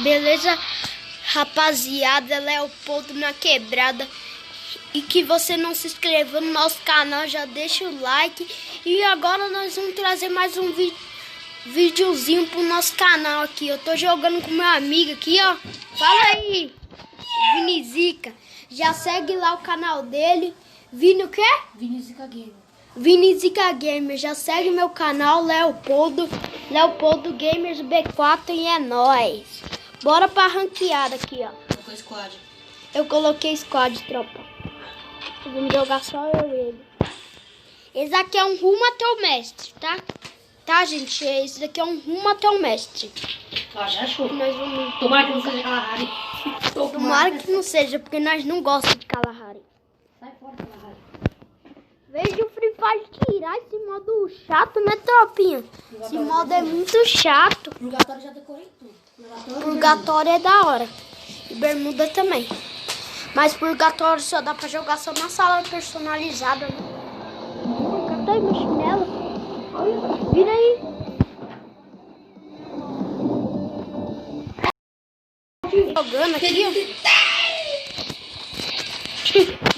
Beleza, rapaziada, Leopoldo na quebrada. E que você não se inscreveu no nosso canal, já deixa o like. E agora nós vamos trazer mais um videozinho pro nosso canal aqui. Eu tô jogando com meu amigo aqui, ó. Fala aí, Vini Zica. Já segue lá o canal dele. Vini o quê? Vini Zica Gamer. Vini Zica Gamer. Já segue meu canal, Leopoldo Gamers B4 e é nóis. Bora pra ranqueada aqui, ó. Colocou squad. Eu coloquei squad, tropa. Vamos jogar só eu e ele. Esse aqui é um rumo até o mestre, tá? Tá, gente? Esse daqui é um rumo até o mestre. Ah, já achou. Nós vamos... Tomara que não seja Kalahari. Tomara que não seja, porque nós não gostamos de Kalahari. Sai fora, Kalahari. Veja o Free Fire tirar esse modo chato, né, tropinha? Esse modo é muito chato. Purgatório já decorei tudo. Purgatório é da hora. E bermuda também. Mas Purgatório só dá pra jogar só na sala personalizada, né? Cadê aí meu chinelo? Olha, vira aí. Jogando aqui, ó.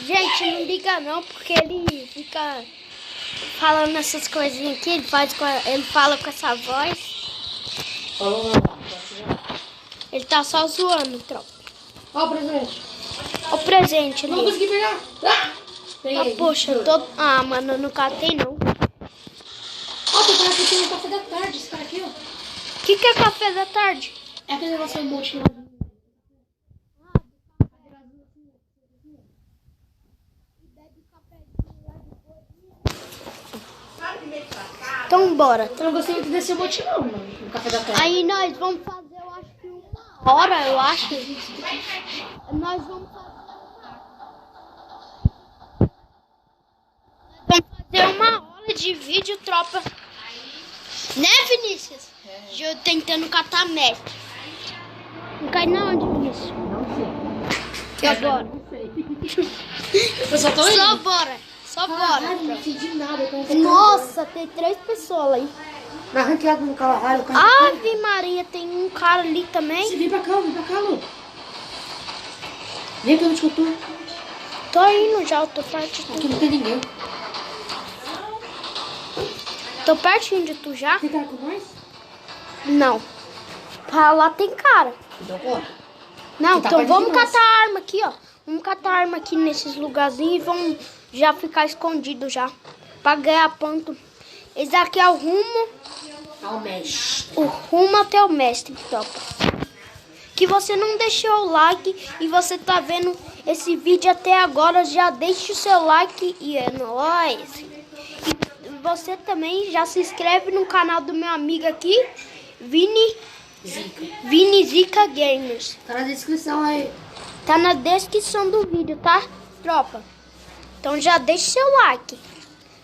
Gente, não liga não, porque ele fica falando essas coisinhas aqui. Ele fala com essa voz. Falou, Ele tá só zoando, tropa. Ó o presente. Olha o presente ali. Não consegui pegar. Peguei. Poxa, eu tô... Ah, mano, eu não catei não. Ó, tem cara que tem um café da tarde, esse cara aqui, ó. O que é café da tarde? É aquele negócio emote lá. Então bora. Eu não gostei muito desse emote não, mano. No café da tarde. Aí nós vamos fazer, eu acho que 1 hora, eu acho. Nós vamos fazer 1 hora de vídeo, tropa. Né, Vinícius? Eu tentando catar mestre. Não cai na onde, Vinícius? Não sei. Que agora? Não sei. Eu só tô indo. Só bora. Só bora. Caralho, não entendi nada. Eu tô Nossa, tem 3 pessoas aí. na ranqueada no Kalahari. Ave Maria, tem um cara ali também. Vem pra cá, Lu. Vem que eu não escuto. Tô indo já, eu tô perto de tu. Aqui não tem ninguém. Tô pertinho de tu já? Tem cara com nós? Não. Pra lá tem cara. Então bora. Não, Tá então perto vamos de nós. catar a arma aqui, ó. Vamos catar a arma aqui nesses lugarzinhos e vamos já ficar escondido já. Pra ganhar ponto. Esse aqui é o rumo. Ao mestre. O rumo até o mestre, tropa. Que você não deixou o like e você tá vendo esse vídeo até agora, já deixa o seu like e é nóis. E você também já se inscreve no canal do meu amigo aqui, Vini Zica Gamers. Tá na descrição aí. Tá na descrição do vídeo, tá, tropa? Então já deixa seu like.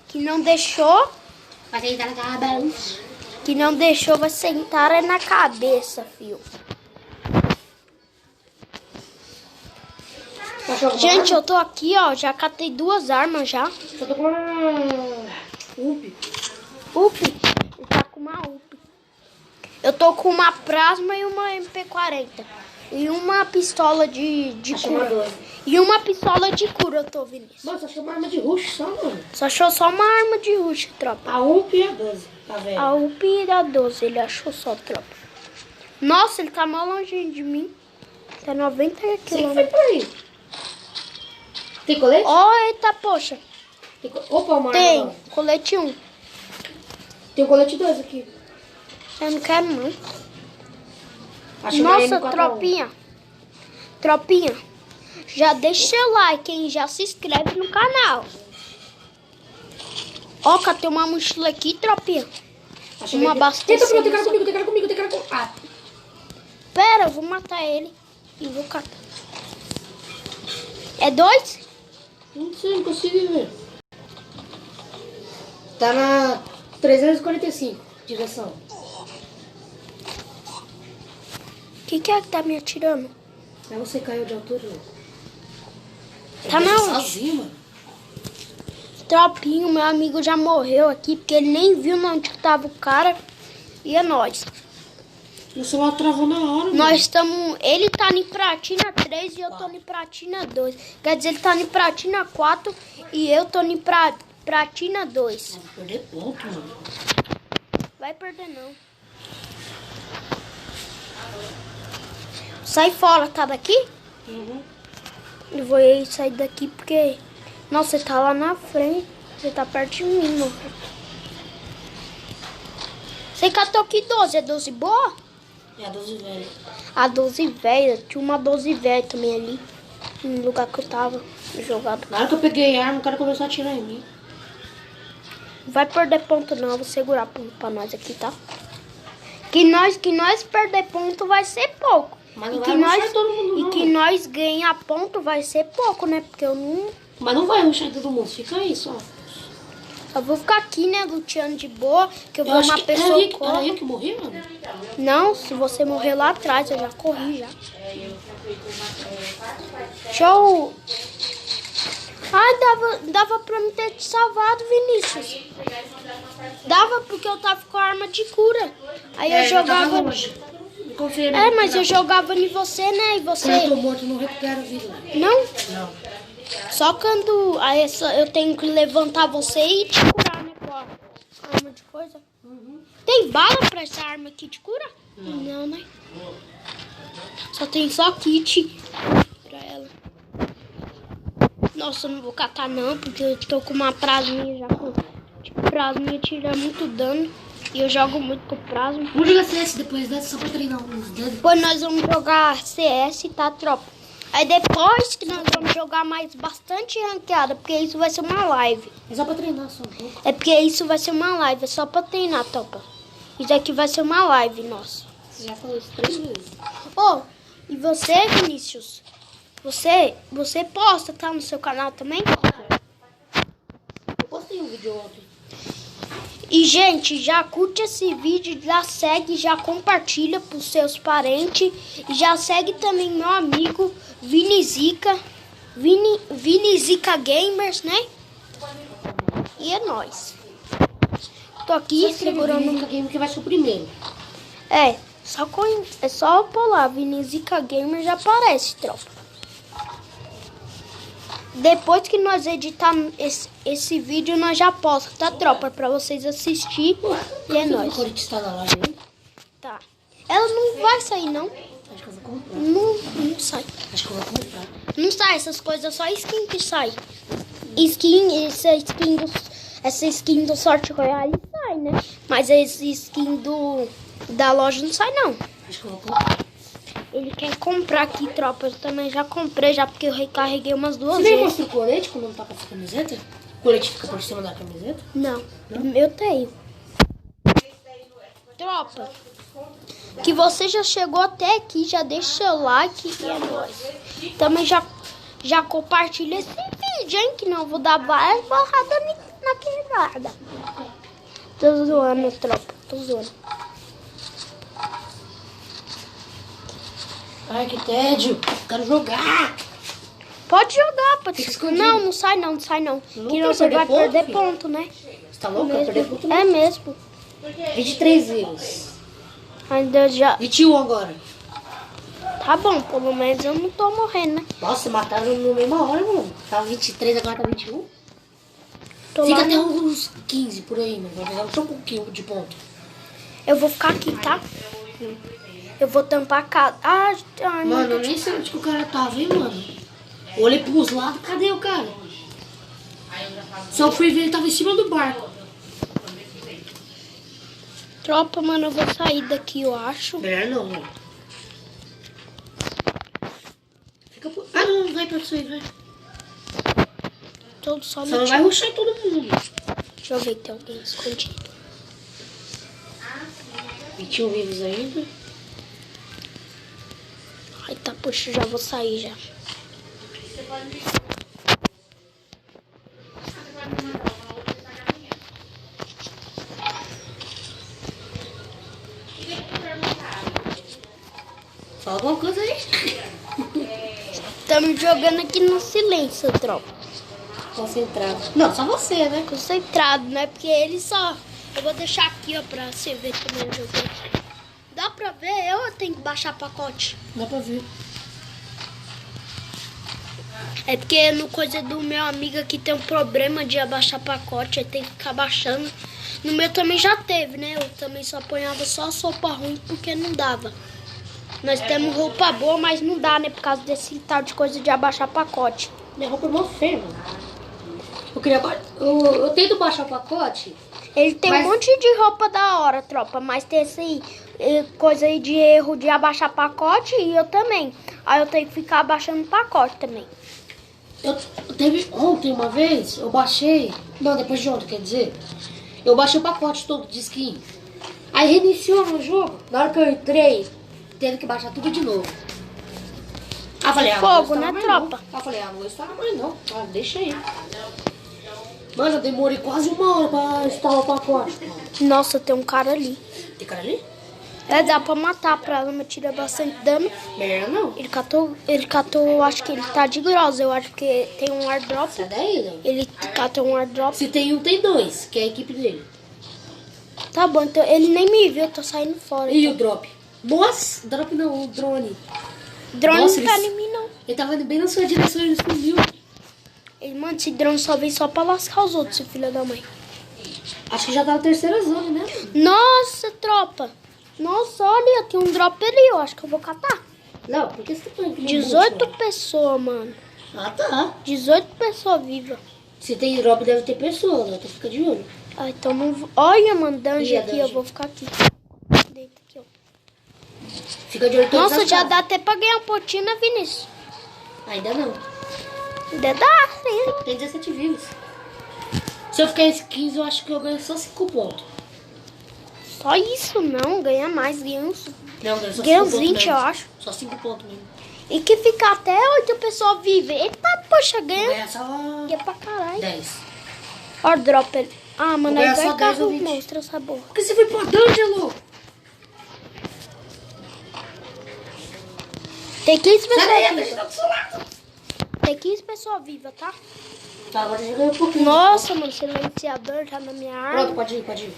Que não deixou, Vai tentar na cabeça. vai sentar na cabeça, fio. Gente, eu tô aqui, ó, já catei 2 armas já. Eu tô com uma UP. UP, ele tá com uma UP. Eu tô com uma Plasma e uma MP40. E uma pistola de cura. 12. E uma pistola de cura, eu tô vendo isso. Mano, só achou uma arma de rush só, mano. Só achou só uma arma de rush, tropa. A UP e a 12, tá vendo? A UP da 12, ele achou só, tropa. Nossa, ele tá mal longe de mim. Tá 90 Você que foi quilômetros. por aí. Tem colete? Ó, eita, poxa. Opa, uma arma Tem, nova. colete 1. Tem o colete 2 aqui. Eu não quero, não. Achei uma Nossa, M4A1. Tropinha, já deixa seu like, hein? Já se inscreve no canal. Ó, catei uma mochila aqui, tropinha. Achei Uma Eita, abastecida. tem cara comigo. Ah, Pera, eu vou matar ele e vou catar. É 2? não sei, não consigo ver. Tá na 345, direção. O que é que tá me atirando? Aí você caiu de altura. Tá na onde? Sozinho, mano. Tropinho, meu amigo já morreu aqui, porque ele nem viu onde tava o cara. E é nóis. Meu celular travou na hora, mano. Nós estamos... Ele tá em platina 3 e eu tô em platina 2. Quer dizer, ele tá em platina 4 e eu tô em platina 2. Vai perder ponto, mano. Vai perder, não. Sai fora, tá daqui? Uhum. Eu vou sair daqui porque... Nossa, você tá lá na frente. Você tá perto de mim, mano. Você catou aqui 12. É 12 boa? É a 12 velha. A 12 velha. Tinha uma 12 velha também ali. No lugar que eu tava jogado. Na hora que eu peguei a arma, o cara começou a atirar em mim. Não vai perder ponto não. Eu vou segurar ponto pra nós aqui, tá? Que nós perder ponto vai ser pouco. Mas E não que vai nós, rushar todo mundo, e não. que nós ganhar ponto vai ser pouco, né? Porque eu não... Mas não vai rushar todo mundo. Fica aí só. Eu vou ficar aqui, né, luteando de boa. Que eu vou acho uma que pessoa... era eu que morri, mano? Não, se você morrer lá atrás, eu já corri já. Show! Ai, dava pra me ter te salvado, Vinícius. Dava porque eu tava com a arma de cura. Aí eu jogava... mas eu jogava em você, né? E você... Quando eu tô morto, eu não recupero a vida. Não? Não. Só quando aí eu tenho que levantar você e te curar, né? Com a arma de coisa. Uhum. Tem bala pra essa arma que te cura? Não, né? Só tem kit pra ela. Nossa, eu não vou catar não, porque eu tô com uma plasminha já. Tipo, plasminha tira muito dano. E eu jogo muito com plasma. Vamos jogar CS depois dessa, só pra treinar uns dedos. Depois nós vamos jogar CS, tá, tropa? Aí depois que nós vamos jogar mais bastante ranqueada, porque isso vai ser uma live. É só pra treinar só um pouco. É porque isso vai ser uma live, é só pra treinar, tropa. Isso aqui vai ser uma live, nossa. Você já falou isso 3 vezes. Ô, e você, Vinícius? Você posta, tá, no seu canal também? Eu postei um vídeo ontem. E, gente, já curte esse vídeo, já segue, já compartilha pros seus parentes. E já segue também meu amigo Vinizica. Vinizica Gamers, né? E é nóis. Tô aqui segurando... Game que vai ser o primeiro. É só pôr lá, Vinizica Gamers já aparece, tropa. Depois que nós editarmos esse vídeo, nós já postamos, tá, tropa? Pra vocês assistir. E é nóis. Quando está na live, hein? Tá. Ela não vai sair, não. Acho que eu vou comprar. Não sai. Acho que eu vou comprar. Não sai, essas coisas, só skin que sai. Essa skin do Sorte Royale sai, né? Mas esse skin da loja não sai, não. Acho que eu vou comprar. Ele quer comprar aqui, tropa. Eu também já comprei, já porque eu recarreguei umas 2 Você nem vezes. mostra o colete quando não tá com essa camiseta? O colete fica por cima da camiseta? Não, eu tenho. Tropa, que você já chegou até aqui, já deixa seu like e é nóis. Também já compartilha esse vídeo, hein? Que não eu vou dar várias borradas na quebrada. Tô zoando, tropa, tô zoando. Ai, que tédio. Quero jogar. Pode jogar, pode Fica ser. escondido. Não sai não, sai não. Não Que quer você vai perder ponto, perder filho? ponto, né? Você tá louco? Quero perder ponto É mesmo. 23 euros. Ainda já... 21 agora. Tá bom, pelo menos eu não tô morrendo, né? Nossa, mataram na mesma hora, mano. Tava 23, agora tá 21. Tô Fica lá até no- uns 15 por aí, mano. Vai pegar só um pouquinho de ponto. Eu vou ficar aqui, tá? Eu vou tampar a casa. Ai, Mano, eu nem sei onde que o cara tava, hein, mano. Eu olhei pros lados, cadê o cara? Só fui ver, ele tava em cima do barco. Tropa, mano, eu vou sair daqui, eu acho. Melhor não, mano. Fica por... Ah, não, vai pra isso aí, vai. Tô Só só não no vai rushar todo mundo. Deixa eu ver que tem alguém escondido. 21 vivos ainda. Ai, tá, puxa, já vou sair já. Fala alguma coisa aí. Estamos jogando aqui no silêncio, tropa. Concentrado. Não, só você, né? Concentrado, né? Porque ele só... Eu vou deixar aqui, ó, pra você ver também o jogo. dá pra ver? Eu tenho que baixar pacote. Dá pra ver. É porque no coisa do meu amigo aqui tem um problema de abaixar pacote, aí tem que ficar baixando. No meu também já teve, né? Eu também só apanhava só sopa ruim porque não dava. Nós temos roupa boa, mas não dá, né? Por causa desse tal de coisa de abaixar pacote. Minha roupa é mó feia, mano. Eu tento baixar o pacote. Ele tem um monte de roupa da hora, tropa, mas tem esse coisa aí de erro de abaixar pacote e eu também. Aí eu tenho que ficar abaixando pacote também. Eu teve ontem uma vez, eu baixei. Não, depois de ontem, quer dizer. Eu baixei o pacote todo de skin. Aí reiniciou meu jogo. Na hora que eu entrei, teve que baixar tudo de novo. Ah, eu falei, Fogo, não né, mais tropa? Não. Ah, eu falei, não vou instalar mais não. Ah, deixa aí. Mano, eu demorei quase 1 hora pra instalar o pacote. Mano. Nossa, tem um cara ali. Tem cara ali? Dá pra matar pra ela, mas tira bastante dano. Melhor não. Ele catou, eu acho que ele tá de grossa. Eu acho que tem um airdrop. Sai daí, né? Ele catou um airdrop. Se tem um, tem 2, que é a equipe dele. Tá bom, então ele nem me viu, eu tô saindo fora. E então. o drop? Nossa, drop não, o drone. Drone Nossa, não tá ele- em mim, não. Ele tava indo bem na sua direção e ele sumiu. Mano, esse drone só vem só pra lascar os outros, seu filho da mãe. Acho que já tá na terceira zona, né? Nossa, tropa. Nossa, olha, tem um drop ali, eu acho que eu vou catar. Não, por que você tá falando que não 18 pessoas, mano. Ah, tá. 18 pessoas vivas. Se tem drop, deve ter pessoa, né? Então fica de olho. Ah, então não vou... Olha, mano, E dungeon a aqui, dungeon? eu vou ficar aqui. Deita aqui, ó. Fica de olho em todas Nossa, as já casas. dá até pra ganhar um pontinho, né, Vinícius? Ainda não. Ainda dá, sim. Tem 17 vivos. Se eu ficar em 15, eu acho que eu ganho só 5 pontos. Só isso, não. Ganha mais, ganha uns... Não, ganho só 5 Ganha uns pontos 20, mesmo. eu acho. Só 5 pontos mesmo. E que fica até 8 pessoas vivas. Eita, poxa, ganha. Ganha só Ganha pra caralho. 10. Ó, drop ele. Ah, mano, Vou aí ganhar só vai 10 ou carro 20. monstro, essa boa. Por que você foi pra dungeon, louco? Tem 15 Sai daí, a pessoas dungeon vivas. tá do seu lado. Tem 15 pessoas vivas, tá? Tá, agora já ganhou um pouquinho. Nossa, mano, silenciador já na minha Pronto, arma. pode ir, pode ir.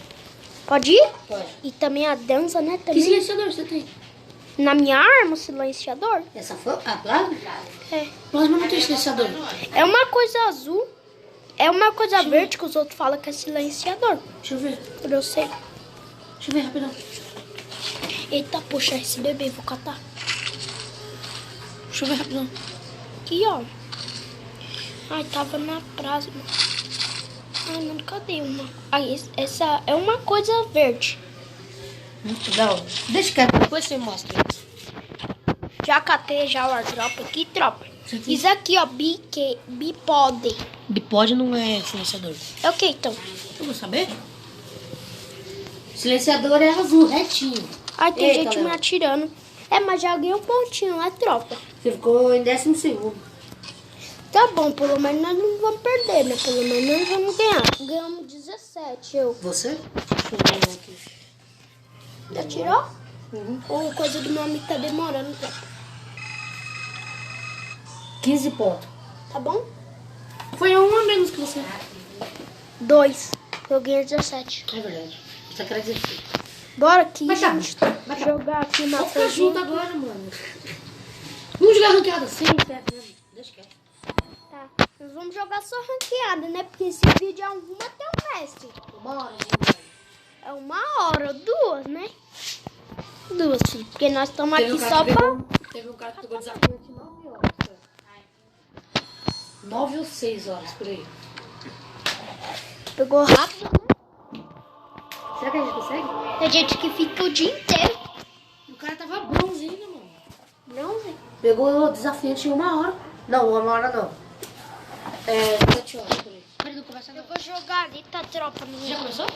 Pode ir? Pode. E também a dança, né? Que Também. silenciador você tem? Na minha arma, o silenciador. Essa foi? Ah, claro. É. Plasma não tem silenciador. É uma coisa azul. É uma coisa verde que os outros falam que é silenciador. Deixa eu ver. Eu sei. Deixa eu ver rapidão. Eita, poxa, esse bebê, vou catar. Deixa eu ver rapidão. Aqui, ó. Ai, tava na praça. Ai, mano, cadê uma? Ai, essa é uma coisa verde. Muito legal. Deixa quieto, depois você mostra. Já catei já o airdrop aqui, tropa. Isso aqui. Isso aqui, ó, bipode. Bipod não é silenciador. É o que, então? Eu vou saber. Silenciador é azul, retinho. Ai, tem Eita, gente me Léo. atirando. É, mas já ganhei um pontinho, né, tropa? Você ficou em 12º. Tá bom, pelo menos nós não vamos perder, né? Pelo menos nós vamos ganhar. Ganhamos 17, eu. Você? Deixa eu ver aqui. Já tirou? Uhum. Ou coisa do meu amigo tá demorando, tropa. 15 pontos. Tá bom? Foi um a menos que você. 2. Eu ganhei 17. É verdade. Só quero dizer. Bora aqui, Mas tá, gente. mas tá. Jogar aqui uma Vamos ficar coisa. junto agora, mano. Vamos jogar ranqueada. Sim, certo. Deixa quieto. Tá. Nós vamos jogar só ranqueada, né? Porque esse vídeo é um rumo até o mestre. Bora. É 1 hora, 2, né? 2, filho. Porque nós estamos aqui cara só que pra... pegou- Teve um cara que pegou desafio aqui 9 horas. 9 ou 6 horas, por aí. Pegou rápido, né? Será que a gente consegue? Tem gente que fica o dia inteiro. O cara tava bronze ainda, mano. Bronze. Pegou o desafiante em 1 hora. Não, 1 hora não. 7 horas, por aí. Peraí, não começa Eu não. vou jogar ali, tá, tropa? No... Já começou?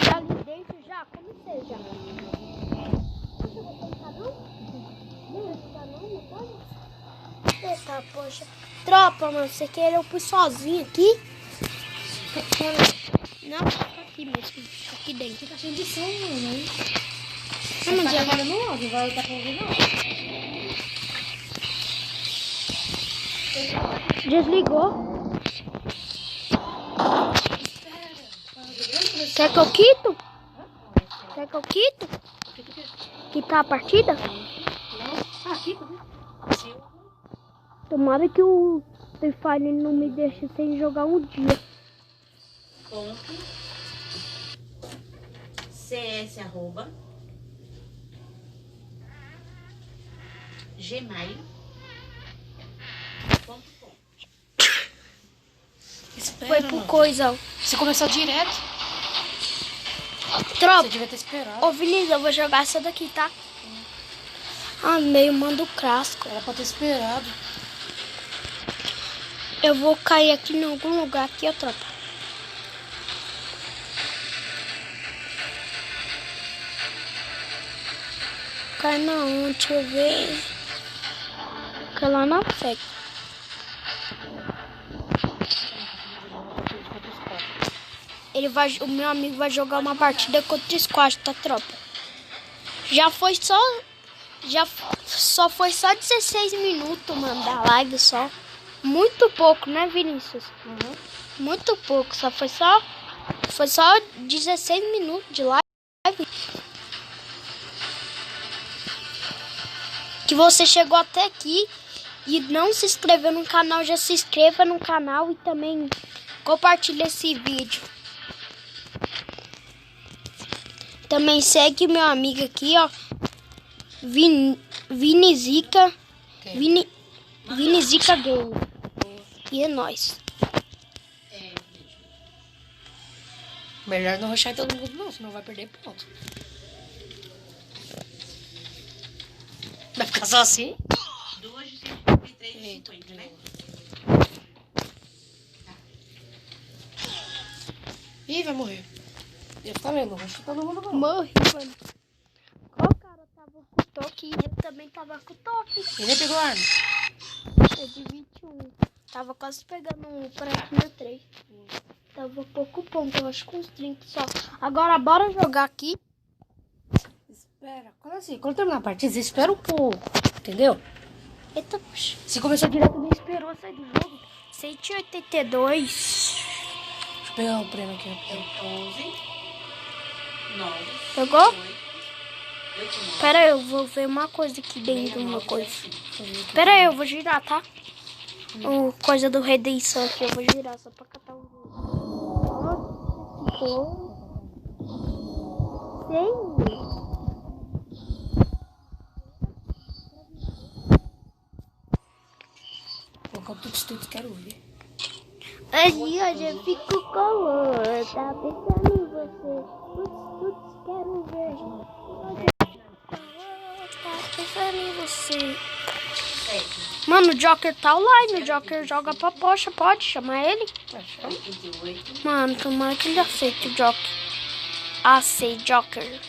Já ali dentro, já? Comecei já. Eita, poxa. Tropa, mano, você quer eu pus sozinho aqui? Não, fica aqui mesmo. Fica aqui dentro. Fica cheio de som, mano. Ah, mas já vai... no áudio, vai estar pra ouvir não. Desligou. Quer que eu quito? pra o Quito? Que tá a partida? Não. Ah, aqui também. Sim. Tomara que o Free Fire não me deixe sem jogar um dia. Ponto. CS arroba. Gmail.com. Espera, Foi por mano. coisa, ó. Se começar direto, Tropa, você devia ter esperado. ô Vinícius, eu vou jogar essa daqui, tá? Ah, meio manda o clássico. Era pra ter esperado. Eu vou cair aqui em algum lugar aqui, ó, tropa. Cai não, deixa eu ver. Cai lá na frente. O meu amigo vai jogar uma partida contra o squad, tá, tropa? Só foi só 16 minutos, mano, da live só. Muito pouco, né, Vinícius? Uhum. Muito pouco, foi só 16 minutos de live. Que você chegou até aqui e não se inscreveu no canal, já se inscreva no canal e também compartilha esse vídeo. Também segue meu amigo aqui, ó, Vinizica Game. E é nóis. Melhor não rushar todo mundo não, senão vai perder ponto. Vai ficar só assim? 2 de 153 de 50, né? Ih, vai morrer. Eu ficar vendo, rushar todo mundo não. Morri, mano. Qual cara tava com toque e eu também tava com toque. E nem pegou a arma. É de 21. Tava quase pegando um pratinho 3. Tava pouco ponto, eu acho com uns 30 só. Agora bora jogar aqui. Espera. Quando terminar a partida, você espera um pouco. Entendeu? Eita, puxa. Se começou direto, nem esperou sair do jogo. 182. Deixa eu pegar o prêmio aqui. É 11, 9, Pegou? 8, 8, 9. Pera aí, eu vou ver uma coisa aqui dentro de uma coisa. Pera aí, eu vou girar, tá? O coisa do redenção aqui, eu vou girar só pra catar o jogo. Ficou. 100. Vou colocar tudo, quero ver. Hoje eu fico com o tá pensando em você. Tudo quero ver. Tá pensando em você. Mano, o Joker tá online. O Joker joga pra poxa. Pode chamar ele? 88. Mano, tomara que ele aceite o Joker. Aceite Joker.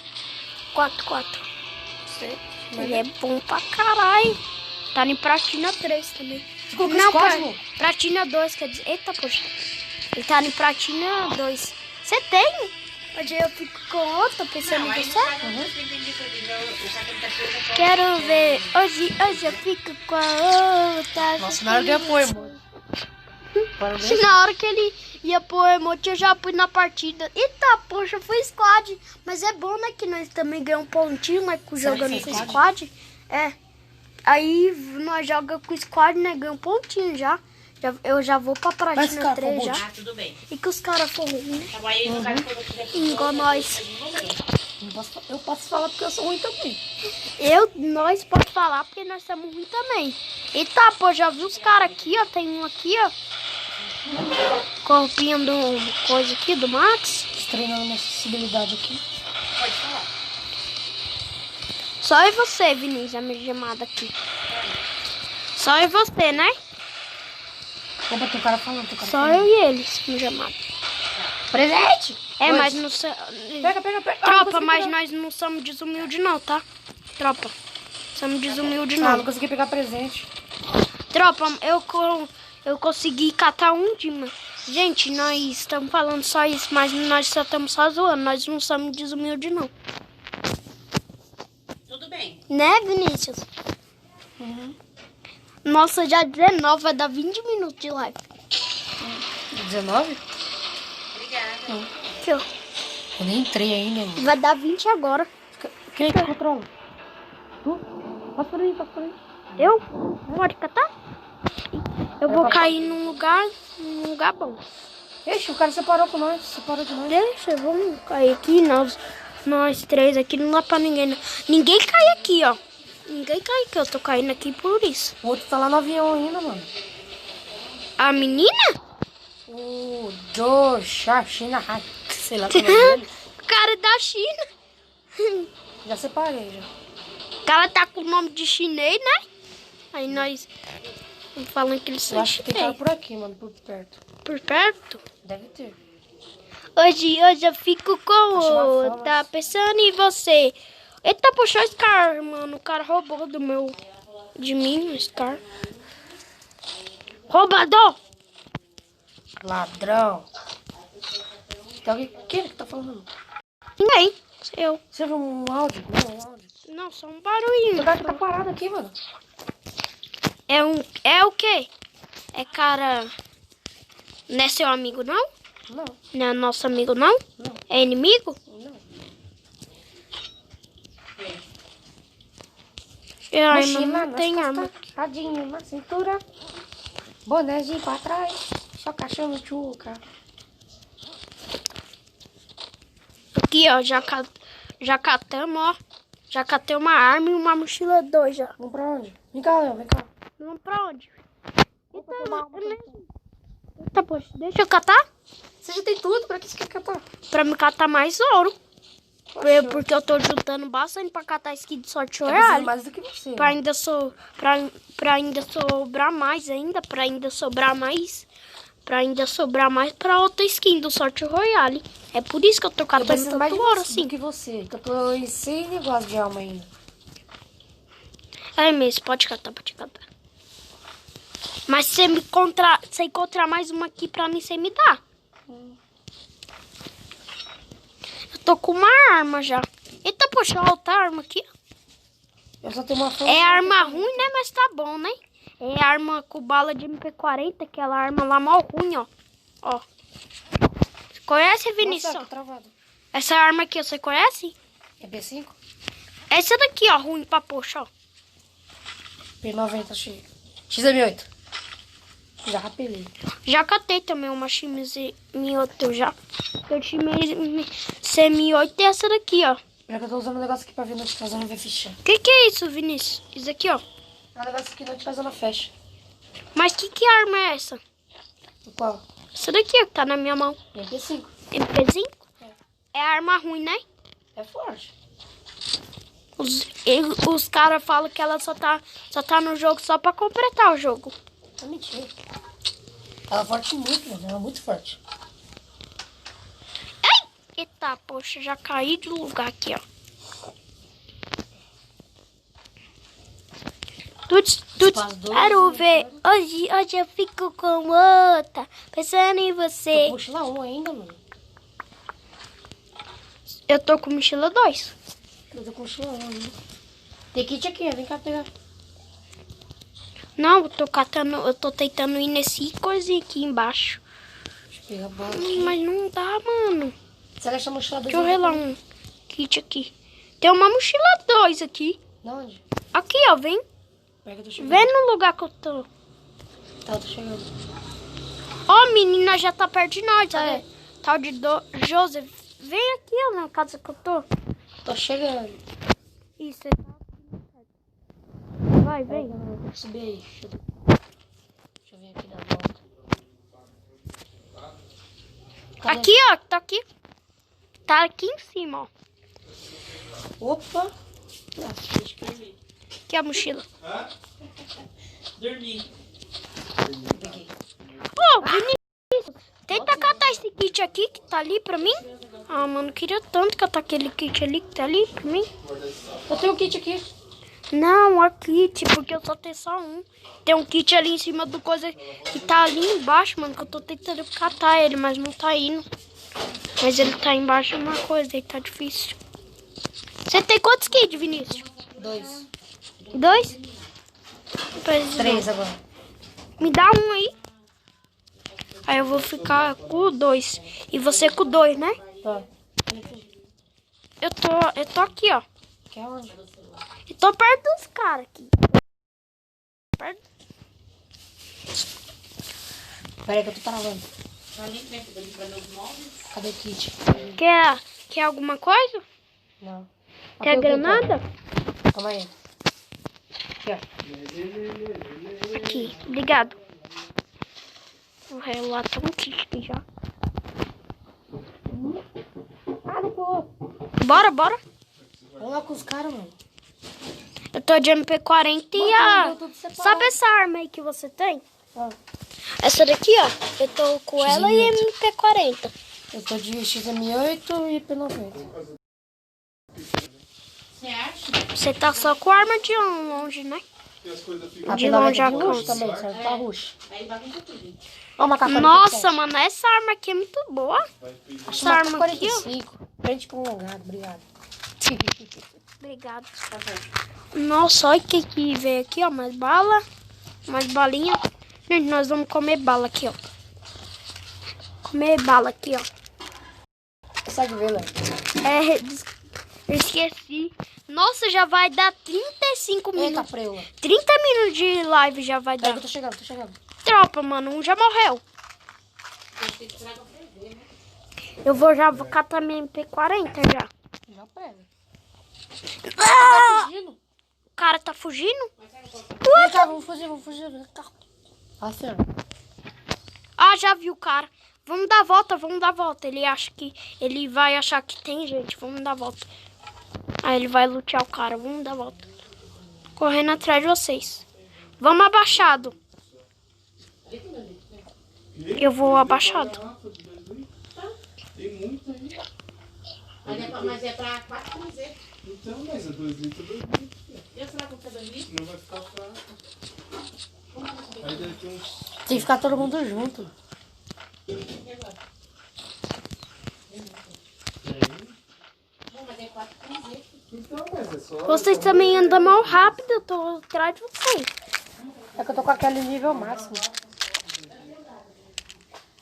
4. Ele é bom pra caralho. Tá em Platina 3 também. Ficou com Não, squad, mano? Platina 2, quer dizer... Eita, poxa. Ele tá em Platina 2. Você tem? Hoje eu fico com outra, pensando Não, em aí você. no caso, não tem que o cartão tá preso. Quero ver. Hoje eu fico com a outra. Nossa, na hora que eu apoio, mano. Parabéns. Na hora que ele ia pôr emote, eu já fui na partida. Eita, poxa, foi squad. Mas é bom, né, que nós também ganhamos um pontinho, né, jogando que com é squad. É. Aí nós jogamos com squad, né, ganhamos um pontinho já. Eu já vou pra Mas, Platina cara, 3 tá bom. já. Ah, tudo bem. E que os caras foram ruins, né? Então aí no caso, quando eu quiser Igual nós. Eu posso falar porque eu sou ruim também. Nós pode falar porque nós somos ruins também. Eita, pô, já viu os caras aqui, ó. Tem um aqui, ó. Corpinho do coisa aqui, do Max. Treinando minha acessibilidade aqui. Pode falar. Só e você, Vinícius, a minha gemada aqui. Só e você, né? Opa, tem um cara falando, tem um cara Só falando. eu e eles, minha gemada. Presente! É, Dois. mas não sei. Pega. Tropa, mas nós não somos desumildes não, tá? Tropa, somos desumildes Não, não. não consegui pegar presente. Tropa, eu consegui catar um Dima. Gente, nós estamos falando só isso, mas nós só estamos só zoando. Nós não somos desumildes não. Tudo bem. Né, Vinícius? Nossa, já 19, vai dar 20 minutos de live. 19? Obrigada. Aqui, ó. Eu nem entrei ainda, mano. Vai dar 20 agora. Quem é que controla? Tu? Passa por aí, passa por aí. Eu? Pode catar? Eu vou cair num lugar bom. Ixi, o cara separou com nós. Separou de nós. Deixa, vamos cair aqui. Nós três aqui, não dá pra ninguém. Não. Ninguém cai aqui, ó. Ninguém cai aqui. Eu tô caindo aqui por isso. O outro tá lá no avião ainda, mano. A menina? O China, sei lá como é dele. O cara é da China. Já separei, já. O cara tá com o nome de chinês, né? Aí nós falando que eles Eu são acho que tem cara chinês. por aqui, mano, por perto. Por perto? Deve ter. Hoje eu fico com outra pensando em você. Eita, puxou o Scar, mano. O cara roubou de mim, o Scar. Roubador! Ladrão. Tem alguém... Quem é que tá falando? Ninguém. Eu. Você viu um áudio? Não, um áudio. Não, só um barulhinho. O cara tá parado aqui, mano. É o quê? É cara... Não é seu amigo, não? Não, Não é nosso amigo, não? não, É inimigo? não. É arma, Mochila não tem nas arma. costas, radinho na cintura, bonézinho pra trás, só cachorro tchuca. Aqui, ó, já catamos, ó. Já catei uma arma e uma mochila 2 já. Vamos pra onde? Vem cá, Léo, vem cá. Vamos pra onde? Vamos pra tomar uma Eita, poxa, deixa eu catar? Você já tem tudo, pra que você quer catar? Pra me catar mais ouro. Poxa, Porque eu tô juntando bastante pra catar skin de sorte eu preciso royale. mais do que você. Pra ainda, pra ainda sobrar mais ainda. Pra ainda sobrar mais. Pra ainda sobrar mais pra outra skin do sorte royale. É por isso que eu tô Eu catando preciso mais tanto de ouro você assim. do que você, que eu tô em 100 negócios de alma ainda. É mesmo, pode catar, pode catar. Mas se você encontrar mais uma aqui pra mim, você me dá. Eu tô com uma arma já. Eita, poxa, outra arma aqui. Eu só tenho uma flecha. É arma ruim, né? Mas tá bom, né? É arma com bala de MP40, aquela arma lá mal ruim, ó. Ó. Você conhece, Vinícius? Nossa, tô travado. Essa arma aqui, você conhece? É B5? Essa daqui, ó, ruim pra puxar, ó. P90 cheio. XM8. Já rapelei. Já catei também uma XM8 já. Eu XM8 é essa daqui, ó. Já que eu tô usando o negócio aqui pra ver notificação, não ver ficha. Que é isso, Vinícius? Isso aqui, ó. É um negócio aqui, notificação na fecha. Mas que arma é essa? Qual? Essa daqui, ó, que tá na minha mão. MP5. MP5? É arma ruim, né? É forte. Os caras falam que ela só tá no jogo só pra completar o jogo. É mentira. Ela é forte muito, mano. Ela é muito forte. Ai! Eita, poxa, já caí de lugar aqui, ó. Quero ver. Hoje eu fico com outra, pensando em você. Tô mochila 1 ainda, mano. Eu tô com mochila 2. Eu tô com mochila 1 ainda. Tem kit aqui, vem cá pegar. Não, eu tô tentando ir nesse coisinha aqui embaixo. Deixa eu pegar a bola aqui. Mas não dá, mano. Você gasta a mochila 2? Deixa eu ver lá um kit aqui. Tem uma mochila 2 aqui. De onde? Aqui, ó, vem. Pega, eu tô chegando. Vem no lugar que eu tô. Tá, eu tô chegando. Ó, menina, já tá perto de nós. Cadê? É. Tal de Joseph. Vem aqui, ó, na casa que eu tô. Tô chegando. Isso, é. Vai, vem. Vou subir aí. Deixa eu ver aqui na volta. Cadê? Aqui, ó, tá aqui. Tá aqui em cima, ó. Opa. Aqui é a mochila. Dormi. Peguei. Ô, Vinícius, tenta catar esse kit aqui que tá ali pra mim. Ah, mano, queria tanto catar aquele kit ali que tá ali pra mim. Eu tenho um kit aqui. Não, é kit, porque eu só tenho só um. Tem um kit ali em cima do coisa que tá ali embaixo, mano, que eu tô tentando catar ele, mas não tá indo. Mas ele tá embaixo de uma coisa, aí tá difícil. Você tem quantos kits, Vinícius? 2. 2? Pois 3 não. agora. Me dá um aí. Aí eu vou ficar com o 2. E você com o 2, né? Tá. Eu tô aqui, ó. Que é onde? Eu tô perto dos caras aqui. Perto. Pera aí que eu tô travando. Ali dentro da livrando os móveis. Cadê o kit? Quer alguma coisa? Não. Quer Aqui o kit, granada? ó. Calma aí. Aqui, ó. Aqui, obrigado. O relato um kit já. Bora. Vamos lá com os caras, mano. Eu tô de MP40 e Mano, tudo separado. Sabe essa arma aí que você tem? Ó, Essa daqui, ó. Eu tô com ela e MP40. eu tô de XM8 e P90. Você acha? Você tá só com arma de longe, né? A De P90 longe de a rush cansa. também, serve pra rush. Aí bagunça tudo. Ó, uma K-47. Nossa, mano, essa arma aqui é muito boa. Acho Essa uma arma aqui, ó. K-45. Prende com um longado, obrigado. Obrigado. Nossa, olha o que veio aqui, ó. Mais bala. Mais balinha. Gente, nós vamos comer bala aqui, ó. Comer bala aqui, ó. Consegue ver, Léo? Eu esqueci. Nossa, já vai dar 35 Eita, minutos. preula. 30 minutos de live já vai Pera dar. que eu tô chegando. Tropa, mano. Um já morreu. Já vou catar minha MP40 já. Já pega. Ah! Tá fugindo? O cara tá fugindo? Vem cá, vamos fugir. Vem cá. Assim, ó. Ah, já vi o cara. Vamos dar a volta. Ele vai achar que tem gente. Vamos dar a volta. Aí ele vai lutear o cara. Vamos dar a volta. Correndo atrás de vocês. Vamos abaixado. Eu vou abaixado. Tem muito aí. Mas é pra 4 cruzeiros. Então, mas é 2 litros, 2 litros. Eu será que eu vou 2 litros? Não vai ficar fraco. Aí deve ter uns... Tem que ficar todo mundo junto. Não, mas é 4 cruzeiros. Então, mas é só... Vocês também andam mal rápido. Eu tô atrás de vocês. É que eu tô com aquele nível máximo.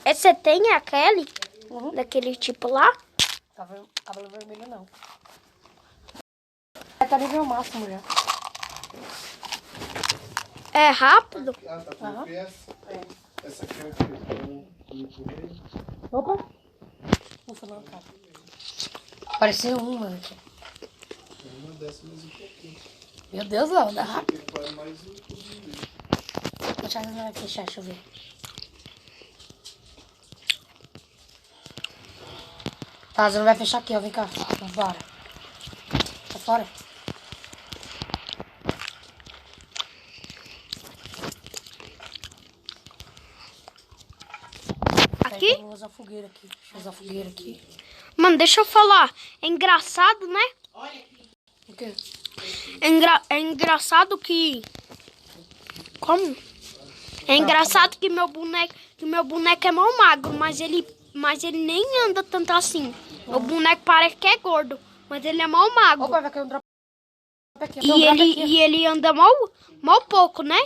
Você tem a Kelly? Uhum. Daquele tipo lá? Cabelo vermelho não. Tá nível máximo já. É rápido? Ah, tá com Aham. peça. Essa aqui é o que eu correio. Opa. Ufa, não, cara. Apareceu uma aqui. Uma dessa mais um pouquinho. Meu Deus, Léo, dá rápido. Tem quase mais um pouquinho. Deixa eu fechar, deixa eu ver. Tá, você não vai fechar aqui, ó. Vem cá. Bora. Tá fora. Aqui? Eu vou usar fogueira aqui. Deixa eu usar fogueira aqui. Mano, deixa eu falar. É engraçado, né? O quê? É engraçado que... Como? É engraçado que meu boneco é mal magro, mas ele nem anda tanto assim. Meu boneco parece que é gordo, mas ele é mal magro. Opa, vai cair um drop aqui. E ele anda mal pouco, né?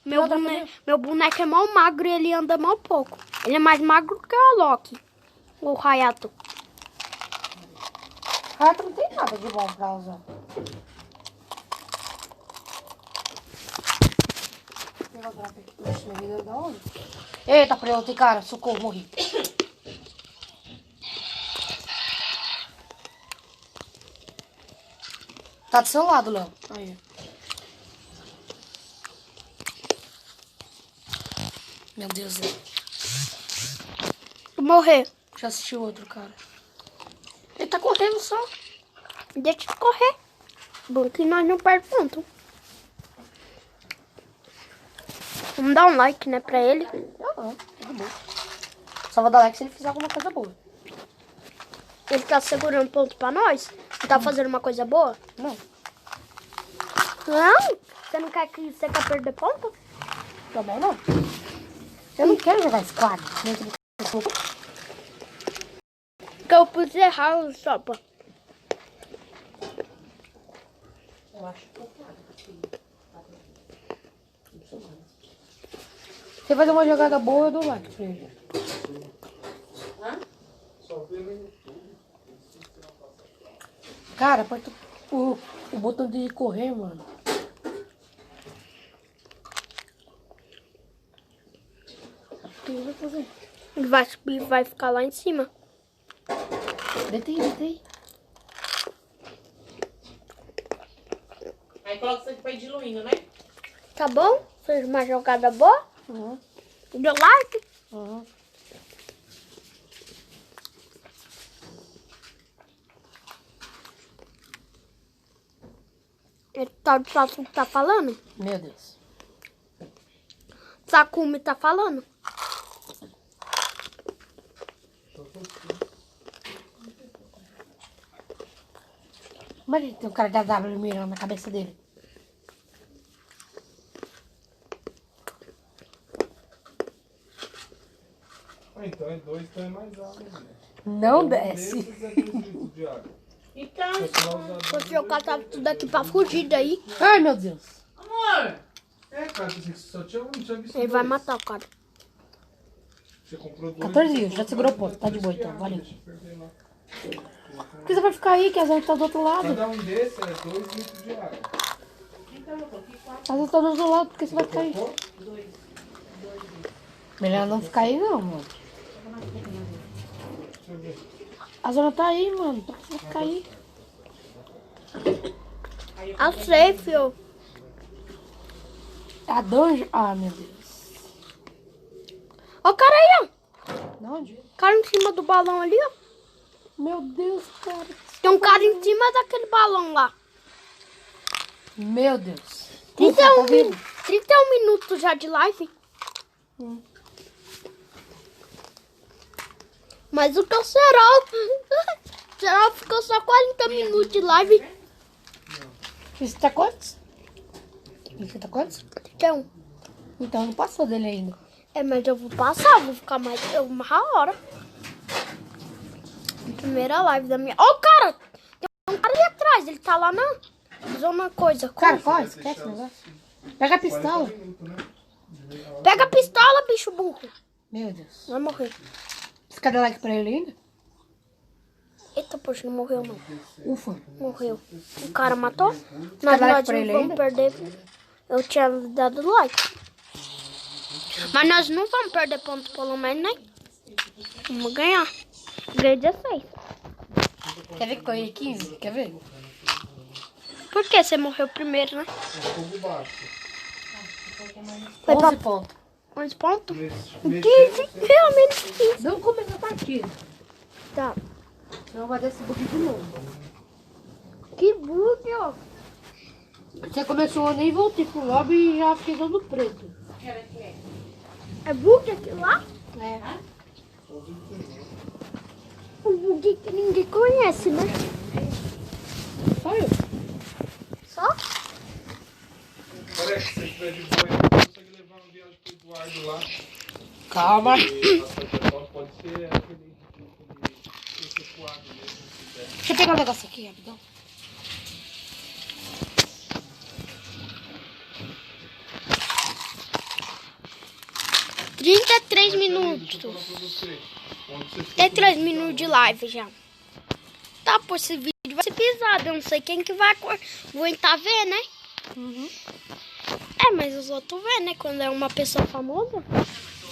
Não, dá pra Meu boneco é mal magro e ele anda mal pouco. Ele é mais magro que o Loki. O Hayato. Rato não tem nada de bom pra usar. Pegar o drop aqui. Oxe, minha vida é da onde? Eita, preto, cara. Socorro, morri. Tá do seu lado, Léo. Aí. Meu Deus, Léo. Vou morrer. Já assisti o outro, cara. Ele tá correndo só. Deixa eu correr. Bom que nós não perdemos ponto. Vamos dar um like, né, pra ele. Não, tudo bom. Só vou dar like se ele fizer alguma coisa boa. Ele tá segurando ponto pra nós? Ele tá fazendo uma coisa boa? Não, Não? Você não quer que você quer perder ponto? também não. Eu não quero jogar squad. Que eu pus errado, sopa. Eu acho. Se fazer uma jogada boa, eu dou like pra ele. Cara, aperta o botão de correr, mano. O que ele vai fazer? Ele vai subir e vai ficar lá em cima. Deita aí. Aí coloca isso aqui pra ir diluindo, né? Tá bom? Fez uma jogada boa? Uhum. Deu like? Uhum. Ele tá falando? Meu Deus. Sakumi tá falando? Imagina tem um cara da W mirando na cabeça dele. Ah, então é 2, então é mais água, né? Não Um desce. desses é 2 litros de água. Então, Se você não usar Vou jogar tudo aqui pra fugir daí. Ai, meu Deus. amor, É, cara, você só tinha visto Ele vai dois. matar o cara. Você comprou 2. 14 dias, já segurou o ponto. Tá de boa então, valeu. Deixa eu perder lá. Por que você vai ficar aí, que a Zona tá do outro lado? Cada um desses é 2 litros de água. então eu coloquei 4, A Zona tá do outro lado, por que você vai ficar aí? Colocou? 2. Melhor não ficar aí não, mano. Deixa eu ver. A Zona tá aí, mano. Por que você vai ficar aí? Eu sei, filho. A dungeon... Ah, meu Deus. Ó o cara aí, ó. Onde? O cara em cima do balão ali, ó. Meu Deus, cara. Tem um cara em cima daquele balão lá. Meu Deus. 31, Tá vivo? 31 minutos já de live. Mas o teu Serol ficou só 40 minutos de live. Você tá quantos? Você tá quantos? 31. Então não passou dele ainda. É, mas eu vou passar, vou ficar mais uma hora. Primeira live da minha... Ó, cara! Tem um cara ali atrás, ele tá lá na zona coisa. Cara, corre, esquece o negócio. Pega a pistola. Pega a pistola, bicho burro. Meu Deus. Vai morrer. Você quer dar like pra ele ainda? Eita, poxa, não morreu não. Ufa. Morreu. O cara matou? Quer dar like Nós pra ele vamos ainda? perder. Eu tinha dado like. Mas nós não vamos perder ponto pelo menos, né? Vamos ganhar. Ganhei 16. Quer ver que eu ganhei 15? Quer ver? Por que você morreu primeiro, né? Fogo baixo. Foi 11 pra pontos. 11 pontos? Mexer 15, realmente 15. Não começa a partida. Tá. Senão vai dar esse bug de novo. Que bug, ó. Você começou a nem voltei pro lobby e já fiquei todo preto. É bug aquilo lá? É. Um bug que ninguém conhece, né? Só eu. Só? Parece que se você estiver de boa, você consegue levar um viagem pro Eduardo lá. Calma. E a sua pode ser aquele recuado mesmo, se quiser. Deixa eu pegar um negócio aqui, rapidão. $33 minutos. Pra você. Onde você 33 minutos de live já. Tá, pô, esse vídeo vai ser pisado. Eu não sei quem que vai aguentar ver, né? É, mas os outros vê, né? Quando é uma pessoa famosa.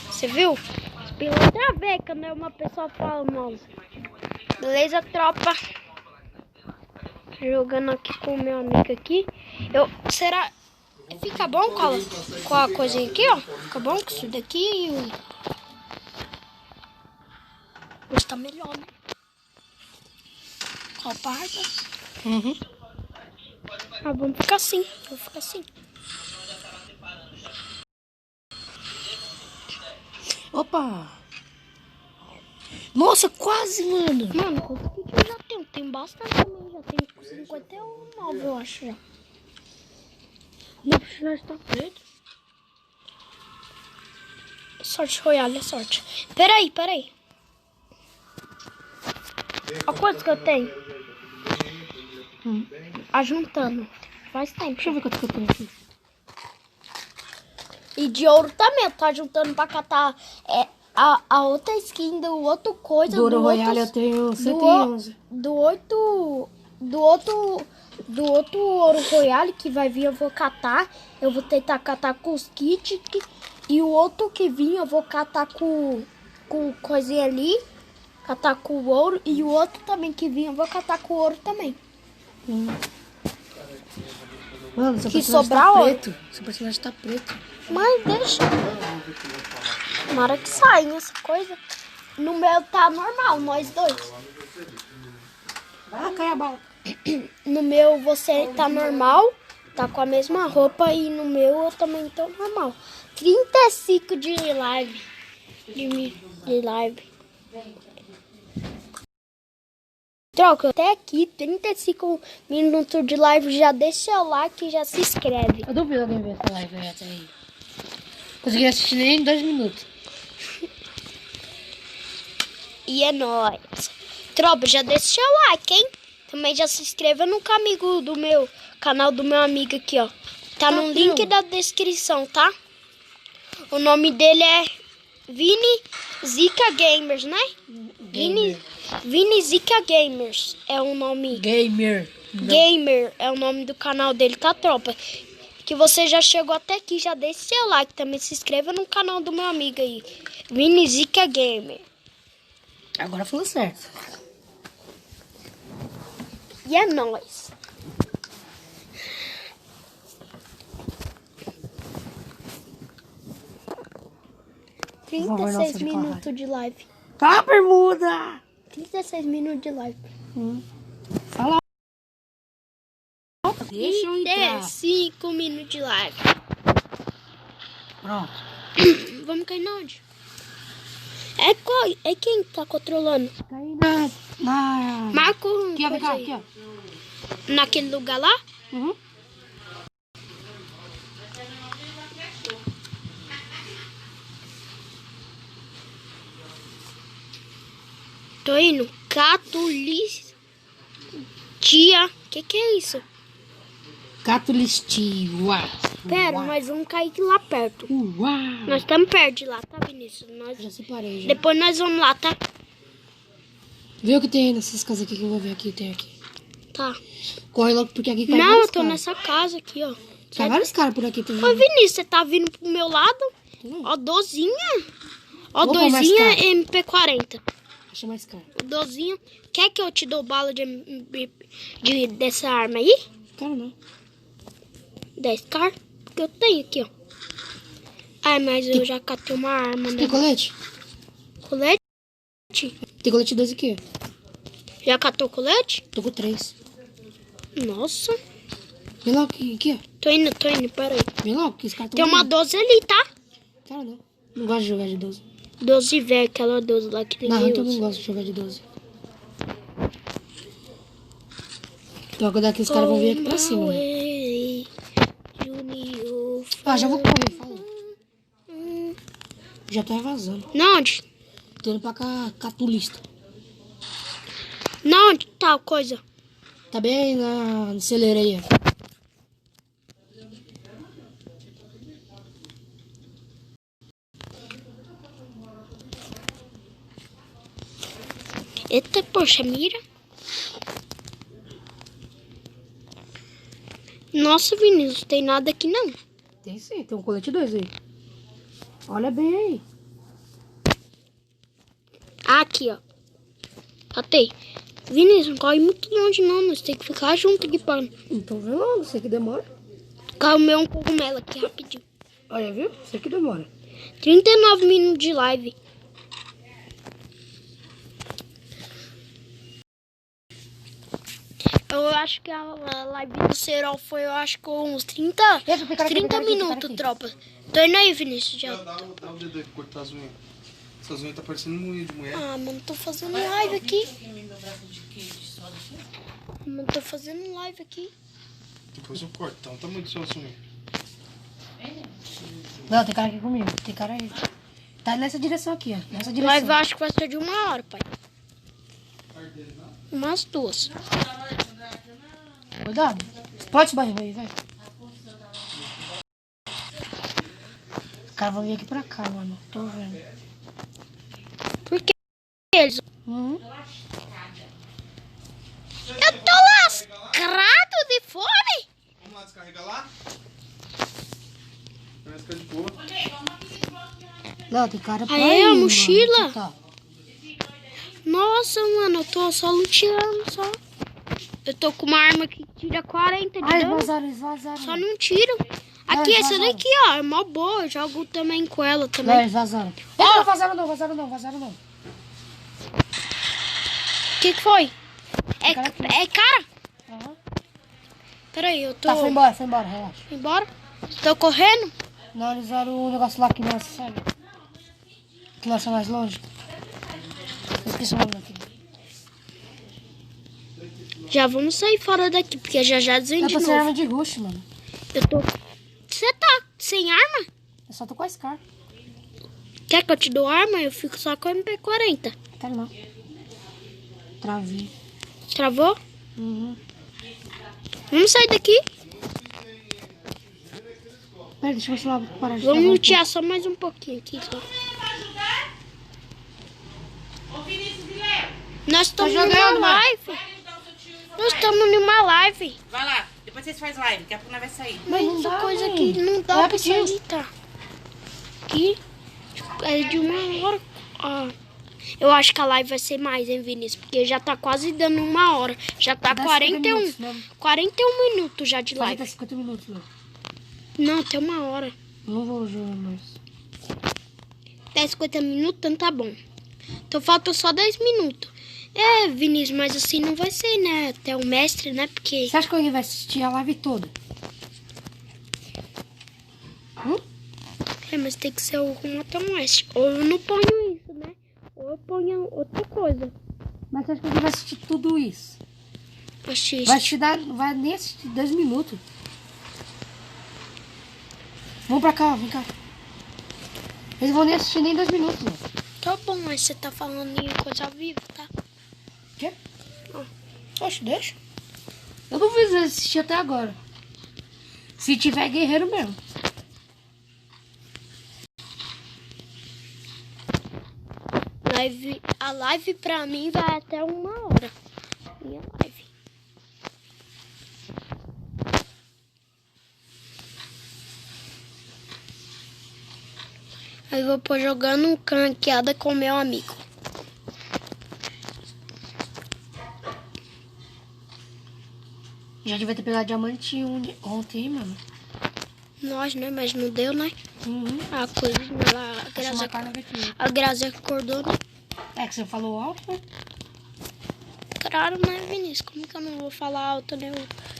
Você viu? Os pilotos vê quando é uma pessoa famosa. Beleza, tropa? Jogando aqui com o meu amigo aqui. Será... Fica bom com a coisinha aqui, ó? Fica bom com isso daqui e o... Hoje tá melhor, né? Com a barba. Ah, vamos ficar assim. Vou ficar assim. Opa. Nossa, quase, mano. Mano, quanto que eu já tenho? Tem bastante também. Já tenho 59, eu acho já. Meu já está preto. Sorte Royale, é sorte. Peraí. Olha quantos que eu tenho. Ajuntando. Faz tempo. Deixa eu ver quanto que eu tenho aqui. E de ouro também. Eu tô ajuntando pra catar a outra skin do outro coisa. Do Ouro do Royale outro- eu tenho do 111. Do 8... do outro Ouro Royale que vai vir, eu vou catar. Eu vou tentar catar com os kits. E o outro que vir, eu vou catar com coisinha ali. Catar com o ouro. E o outro também que vir, eu vou catar com o ouro também. Mano, seu Que personagem sobrar tá ouro. preto. Seu personagem tá preto. Mas deixa. Tomara que saia essa coisa. No meu tá normal, nós dois. Ah, cai a bala. No meu você tá normal, tá com a mesma roupa. E no meu eu também tô normal. 35 de live. De live. Troca, até aqui, 35 minutos de live. Já deixa o like e já se inscreve. Eu duvido alguém ver essa live até aí. Consegui assistir nem em 2 minutos. E é nóis. Tropa, já deixa o seu like, hein? Também já se inscreva no canal do meu amigo aqui, ó. Tá no link da descrição, tá? O nome dele é Vini Zica Gamers, né? Vini Zica Gamers é o nome. Gamer É o nome do canal dele, tá, tropa? Que você já chegou até aqui, já deixa seu like. Também se inscreva no canal do meu amigo aí, Vini Zica Gamer. Agora falou certo. E é nóis. Por favor, não 36 seja com minutos de live. Tá, bermuda! 36 minutos de live. Fala. Deixa eu entrar. 35 minutos de live. Pronto. Vamos cair na onde? É quem tá controlando? Tá aí na... Marco Aqui, ó, vem coisa cá, aí. aqui, ó. Naquele lugar lá? Uhum. Tô indo. Catulistia. Que é isso? Catulistia. Pera, nós vamos cair lá perto. Uau. Nós estamos perto de lá, tá, Vinícius? Já separei, já. Depois nós vamos lá, tá? Vê o que tem nessas casas aqui que eu vou ver aqui. Tem aqui. Tá. Corre logo, porque aqui cai Não, vários eu tô caras. nessa casa aqui, ó. Cai vários caras por aqui também. Ô, Vinícius, você tá vindo pro meu lado? Ó, dozinha. Ó, Vou pôr mais dozinha caro. MP40. Achei mais caro. Dozinha. Quer que eu te dou bala dessa arma aí? Cara, não. 10 car? Porque eu tenho aqui, ó. Ai, mas eu já catei uma arma, né? Tem colete? Colete? Tem colete 2 aqui, ó. Já catou colete? Tô com 3. Nossa. Vem logo aqui, ó. Tô indo, pera aí. Vem logo, que esse cara tá Tem uma 12 ali, tá? Cara, não. Não gosto de jogar de 12. 12 velho, aquela 12 lá que tem Não, eu usa. não gosto de jogar de 12. Então agora daqui os caras vão vir aqui pra cima. Né? Ah, já vou correr, fala. Já tô vazando. Na onde? Tô indo pra cá, catulista. Na onde tá a coisa? Tá bem na celereia. Eita, poxa, mira. Nossa, Vinícius, tem nada aqui não. Tem sim, tem um colete 2 aí. Olha bem aí. Aqui, ó. Catei. Vinícius, não corre muito longe não, nós temos que ficar junto aqui pra... Então vem logo, sei que demora. Calmei um cogumelo aqui rapidinho. Olha, viu? Sei que demora. 39 minutos de live. Eu acho que a live do Serol foi, eu acho que uns 30 minutos, tropa. Tô indo aí, Vinícius. Já. Dá o dedo aí pra cortar as unhas. Essas unhas tá parecendo unha de mulher. Ah, mano, tô fazendo live aqui. Mano, tô fazendo live aqui. Depois eu corto, tá? O tamanho do seu unhas. Não, tem cara aqui comigo. Tem cara aí. Tá nessa direção aqui, ó. Nessa direção. Live eu acho que vai ser de 1 hora, pai. Umas 2. Cuidado. Pode esse barril aí, vai. Os caras vão vir aqui pra cá, mano. Tô vendo. Por que eles... Uhum. Eu tô Descrado de fome? Vamos lá descarregar lá? Parece que é de boa. Não, tem cara pra Aí, ir, a mano. mochila. Aqui tá. Nossa, mano, eu tô só luteando, só. Eu tô com uma arma que tira 40 de Ah, eles dano. vazaram, eles vazaram. Só não tiro. Não, Aqui, eles essa vazaram. daqui, ó, é mó boa. Eu jogo também com ela Não, também. eles vazaram. Não, vazaram não, vazaram não, vazaram não. O que foi? É, Cara aqui. é cara? Aham. Peraí, eu tô... Tá, foi embora, relaxa. embora? Tô correndo? Não, eles usaram o negócio lá que lança, sabe? Que lança mais longe. Eu esqueci o nome daquele. Já vamos sair fora daqui, porque já Dá dizem de pra ser novo. arma de rush, mano. Eu tô... Você tá sem arma? Eu só tô com a Scar. Quer que eu te dou arma? Eu fico só com a MP40. Quero não. Travei. Travou? Uhum. Vamos sair daqui? Pera, deixa eu ver se lá parar de Vamos travar um lutear só mais um pouquinho aqui. Só. Ô, Vinícius e Léo. Nós estamos numa jogando, mano. live. Nós estamos numa live. Vai lá, depois vocês fazem live, daqui a pouco nós vai sair. Mas não Essa dá, coisa mãe. aqui não dá Vai pra rapidinho. sair, tá? Aqui é de uma hora. Ó. Eu acho que a live vai ser mais, hein, Vinícius? Porque já tá quase dando uma hora. Já tá Dá 41, 50 minutos, né? 41 minutos já de Vai live. até 50 minutos, né? Não, até uma hora. Não vou jogar mais. Até 50 minutos, então tá bom. Então falta só 10 minutos. É, Vinícius, mas assim não vai ser, né? Até o mestre, né? Porque... Você acha que alguém vai assistir a live toda? É, mas tem que ser o rumo até o mestre. Ou eu não ponho isso, né? Ou eu ponho outra coisa. Mas você acha que alguém vai assistir tudo isso? Assiste. Vai nem assistir 10 minutos. Vamos pra cá, ó, vem cá. Eles vão nem assistir nem 2 minutos, mano. Tá bom, mas você tá falando em coisa viva, tá? Quê? Ó. Oxe, deixa. Eu não fiz eles assistir até agora. Se tiver guerreiro mesmo. A live pra mim vai até uma hora. Minha live. Aí eu vou pôr jogando ranqueada com meu amigo. Já devia ter pegado diamante ontem, mano. Nós, né? Mas não deu, né? Uhum. A coisinha lá, Achei uma carne aqui. a Grazi acordou, né? É que você falou alto, né? Claro, né, Vinícius? Como que eu não vou falar alto, né?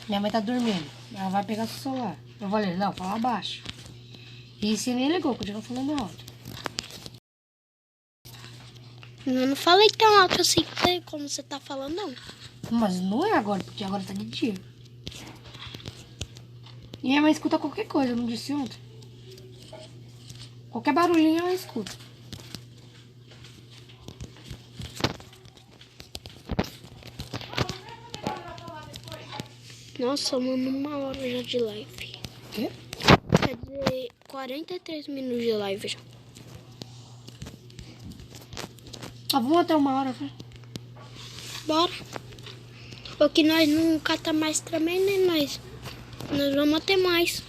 Minha mãe tá dormindo. Ela vai pegar seu celular. Eu falei, não, fala baixo. E você nem ligou, continua falando alto. Eu não falei tão alto assim como você tá falando, não. Mas não é agora, porque agora tá de dia. E minha mãe escuta qualquer coisa, eu não disse ontem. Qualquer barulhinho ela escuta. Nossa, mano, uma hora já de live. Quê? Quer dizer, 43 minutos de live já. Ah, vamos até uma hora, velho. Bora. Porque nós não cata mais também, né? Nós vamos até mais.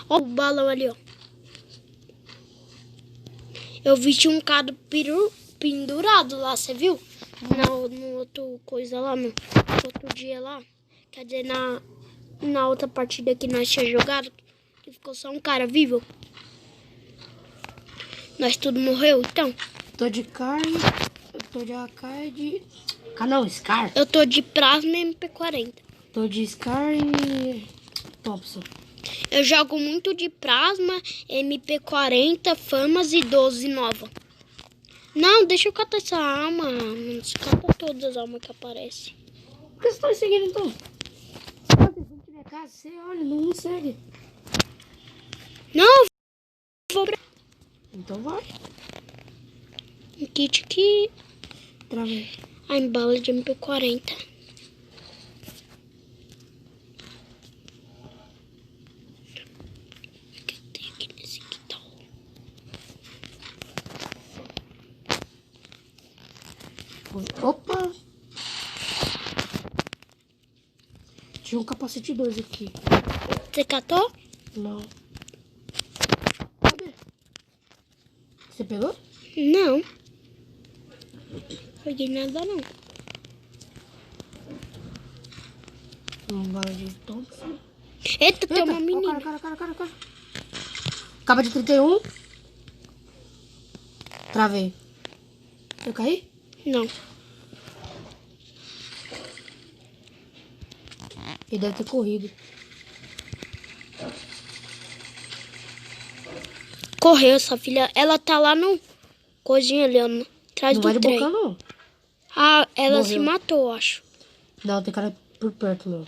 Ó o balão ali, ó. Eu vi tinha um cara pendurado lá, você viu? No outro coisa lá, no outro dia lá. Quer dizer, na outra partida que nós tínhamos jogado, que ficou só um cara vivo. Nós tudo morreu, então. Tô de carne, eu tô de AK e de... Ah, não, Scar. Eu tô de plasma e MP40. Tô de Scar e... Thompson. Eu jogo muito de plasma, MP40, famas e 12 nova. Não, deixa eu catar essa arma. Não se cata todas as armas que aparecem. Por que você tá me seguindo, então? Se não tiver casa, você olha, não me segue. Não, vou pra Então vai. um kit aqui. Travei. A embala de MP40. O que tem aqui nesse quintal? Opa! Tinha um capacete 2 aqui. Você catou? Não. Cadê? Você pegou? Não. Peguei nada não. Bala de Thompson. Eita, tem uma Ó, menina. cara. Capa de 31. Travei. Eu caí? Não. Ele deve ter corrido. Correu essa filha. Ela tá lá no coisinha ali, ó, atrás Não do vai de trem. boca, não. Ah, ela se Morreu. matou, eu acho. Não, tem cara por perto, meu.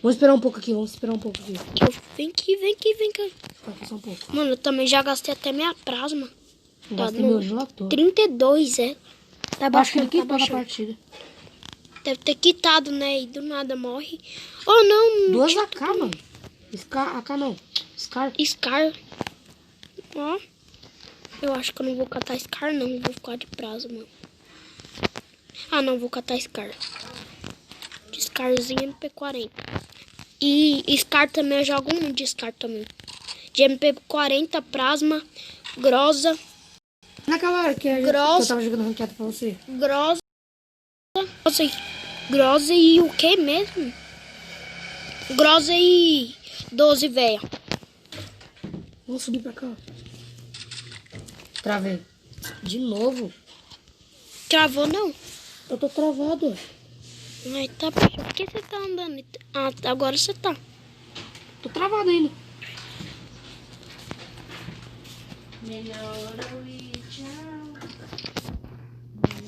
Vamos esperar um pouco aqui, Vem aqui. Fica aqui só um pouco. Mano, eu também já gastei até minha plasma. Gastei no meu gelator. 32, é. Tá Acho que ele baixando, tá quitou na baixando. partida. Deve ter quitado, né? E do nada morre. Oh, não. Duas AK, mano. AK não. Scar. Scar. Ó. Eu acho que eu não vou catar Scar, não. Vou ficar de prazo, mano. Ah, não. Vou catar Scar. Scarzinho MP40. E Scar também, eu jogo muito de Scar também. De MP40, Plasma, Grosa. Naquela hora que eu tava jogando ranqueada pra você. Grosa. Grosa e o que mesmo? Grosa e 12, velho. Vamos subir pra cá. Travei. De novo? Travou, não? Eu tô travado. Ai, tá, por que você tá andando? Ah, agora você tá. Tô travado ainda.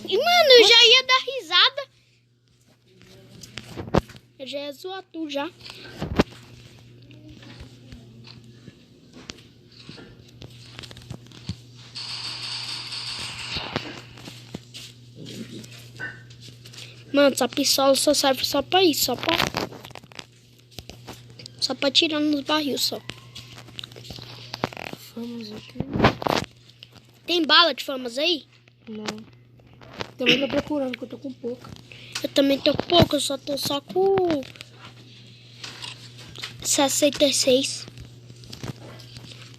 E, mano, eu já ia dar risada. Eu já ia zoar tu já. Mano, essa pistola só serve só pra isso, só pra tirar nos barril, só. Vamos aqui. Tem bala de famas aí? Não. Também tô procurando, que eu tô com pouco. Eu também tô com pouco, eu só tô só com 66.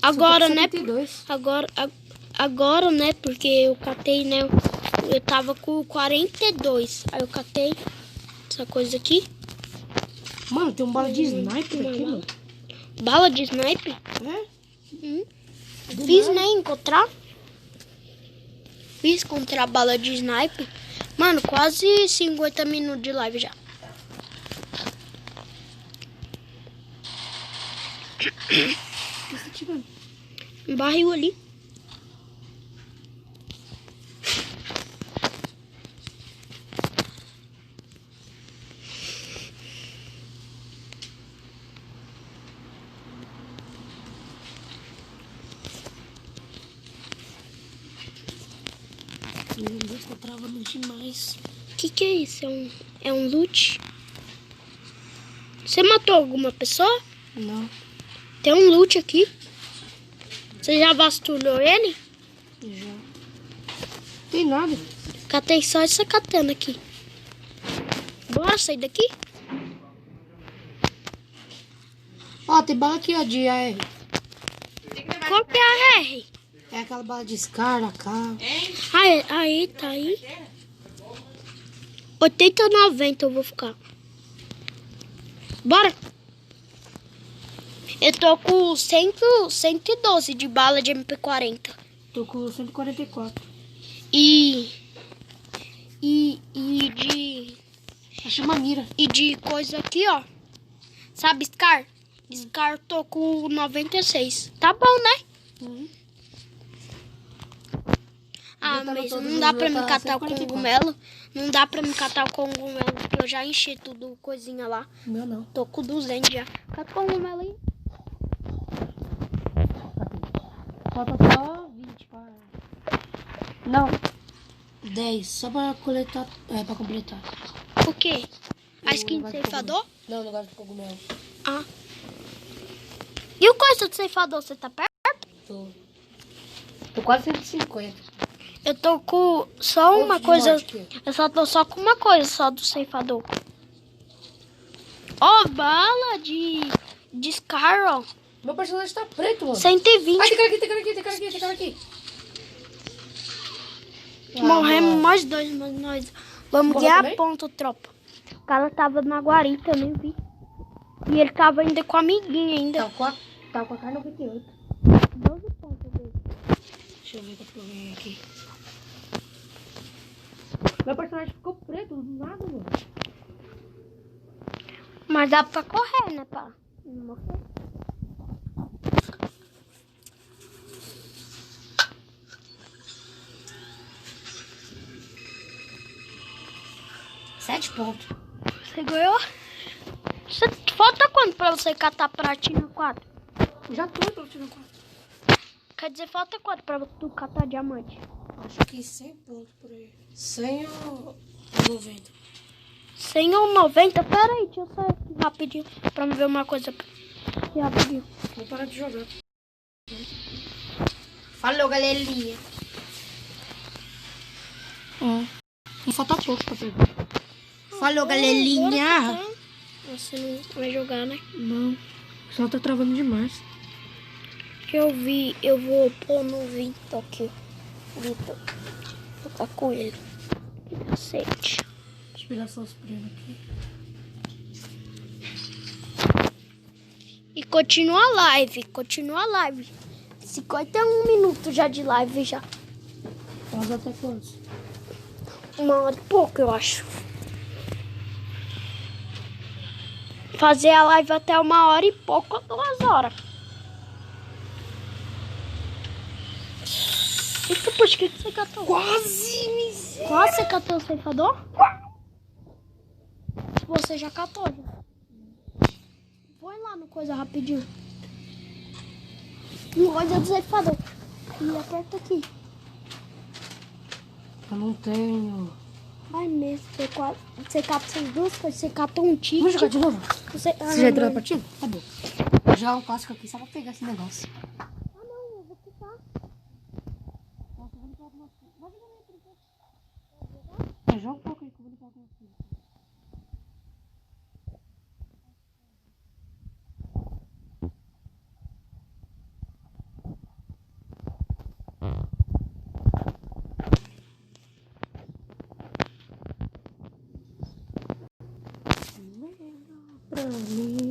Agora, né? 72. Agora, né? Porque eu catei, né? Eu tava com 42. Aí eu catei essa coisa aqui. Mano, tem um bala de sniper aqui, mano. Bala de sniper? É? Fiz, né? Encontrar. Fiz encontrar bala de sniper. Mano, quase 50 minutos de live já. O que você tá tirando? Um barril ali. Meu Deus, tô travando demais. Que é isso? É um loot? Você matou alguma pessoa? Não, Tem um loot aqui. Você já vasculhou ele? já. Tem nada. Catei só essa katana aqui. Bora sair daqui? Ó, tem bala aqui, ó, de AR. Qual que é a R? É aquela bala de Scar, AK. Aí, tá aí. 80,90 eu vou ficar. Bora. Eu tô com 112 de bala de MP40. Tô com 144. E de... Achei uma mira. E de coisa aqui, ó. Sabe, Scar? Scar eu tô com 96. Tá bom, né? Uhum. Ah, Já tava mas todo não dá mundo, pra já me tá catar o 144. cogumelo. Não dá pra me catar o cogumelo, porque eu já enchi tudo coisinha lá. Meu não. Tô com 200 já. Cata o cogumelo aí. Falta só 20 para... Não. 10. Só pra coletar... É, pra completar. O quê? A skin do negócio de ceifador? Não, negócio de cogumelo. Ah. E o coisa do ceifador, você tá perto? Tô quase 150. Eu tô com só uma Quanto de coisa. morte aqui? Eu só tô só com uma coisa só do ceifador. Ó, bala de Scar, ó. Meu personagem tá preto, mano. 120. Ai, tem cara aqui, tem cara aqui, tem cara aqui, tem cara aqui. Morremos mano. nós dois, mas nós vamos Morreu ganhar também? ponto, tropa. O cara tava na guarita, eu nem vi. E ele tava ainda com a amiguinha ainda. Tava com a cara 98. 12 pontos dele. Deixa eu ver que eu ganhei aqui. Meu personagem ficou preto do nada, mano. Mas dá pra correr, né, pá? Não morrer. Sete pontos. Você ganhou? Falta quanto pra você catar platina 4? Já tô platina 4. Quer dizer, falta quanto pra tu catar diamante? Acho que 100 pontos por aí. 100 ou 90? 100 ou 90? Pera aí, deixa eu sair aqui rapidinho pra me ver uma coisa aqui rapidinho. Vou parar de jogar. Falou, galerinha. Não falta pouco pra pegar. Falou, galerinha. Você não vai jogar, né? Não, só tá travando demais. Eu vou pôr no Vitor aqui. Vitor, vou tocar com ele. Cacete. Deixa eu pegar só os prêmios aqui. E continua a live, 51 minutos já de live já. Pausa até quantos? 1h e pouco, eu acho. Fazer a live até 1h e pouco ou 2 horas. Isso, puxa, o que você catou? Quase me... Quase você catou o ceifador? Você já catou, já. Põe lá no coisa rapidinho. No coisa do ceifador. E aperta aqui. Eu não tenho. Vai mesmo, você cata essas duas coisas, você catou um tique. Vamos jogar de novo? Você Você já entrou na partida? Tá bom. Vou jogar um clássico aqui só pra pegar esse negócio. Ah, não, eu vou ficar. Joga um pouco aí que eu vou limpar com você.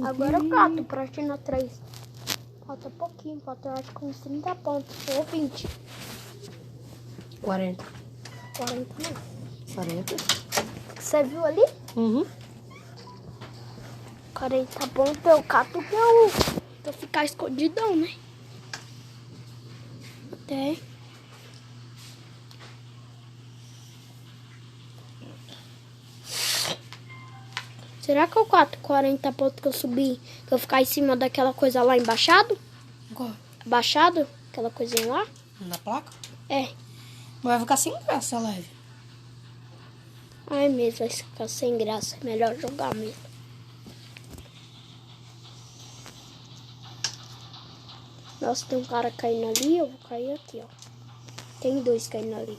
Agora eu cato, platina 3. Falta pouquinho, falta eu acho que uns 30 pontos. Ou 20. 40. 40 não. 40. Você viu ali? Uhum. 40 pontos eu cato que eu ficar escondidão, né? Até. Será que eu cato 40 pontos que eu subi, que eu ficar em cima daquela coisa lá embaixado? Qual? Abaixado? Aquela coisinha lá? Na placa? É. Vai ficar sem graça a live. Ai mesmo, vai ficar sem graça. É melhor jogar mesmo. Nossa, tem um cara caindo ali, eu vou cair aqui, ó. Tem dois caindo ali.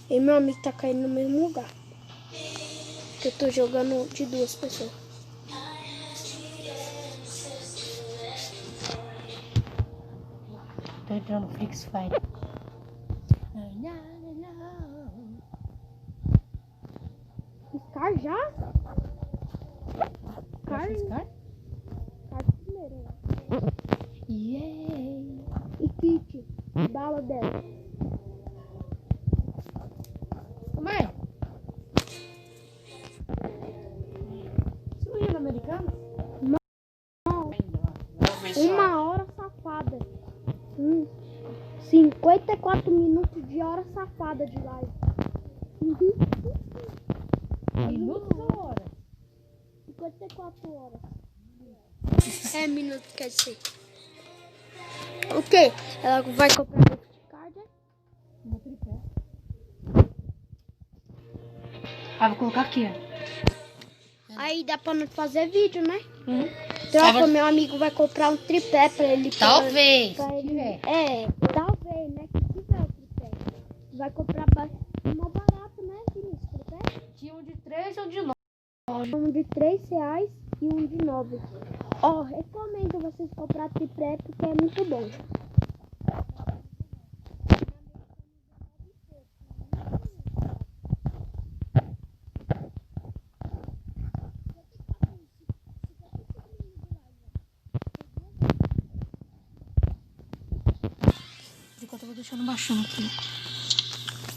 E meu amigo tá caindo no mesmo lugar. Que eu tô jogando de duas pessoas. Tô entrando no Flix Fire. Scar já? Scar? Scar? Scar primeiro. Yeah. E kit. Bala dela. Mãe. Você não ia no americano? Uma hora safada. 54 minutos de hora safada de live. Minutos ou horas? 54 horas. É minutos, quer dizer. O quê? Ela vai comprar o gift card? No tripé. Ah, vou colocar aqui, ó. Aí dá pra não fazer vídeo, né? Uhum. Troca, meu amigo vai comprar um tripé pra ele. Talvez. Pra ele. tiver. É, talvez, né? Que tiver o tripé. Vai comprar mais barato, né, Vinícius? Tripé? Tinha um de 3 ou de 9? Um de R$3. e um de 9. Ó, recomendo vocês comprar tripré porque é muito bom. Enquanto eu vou deixando baixando aqui.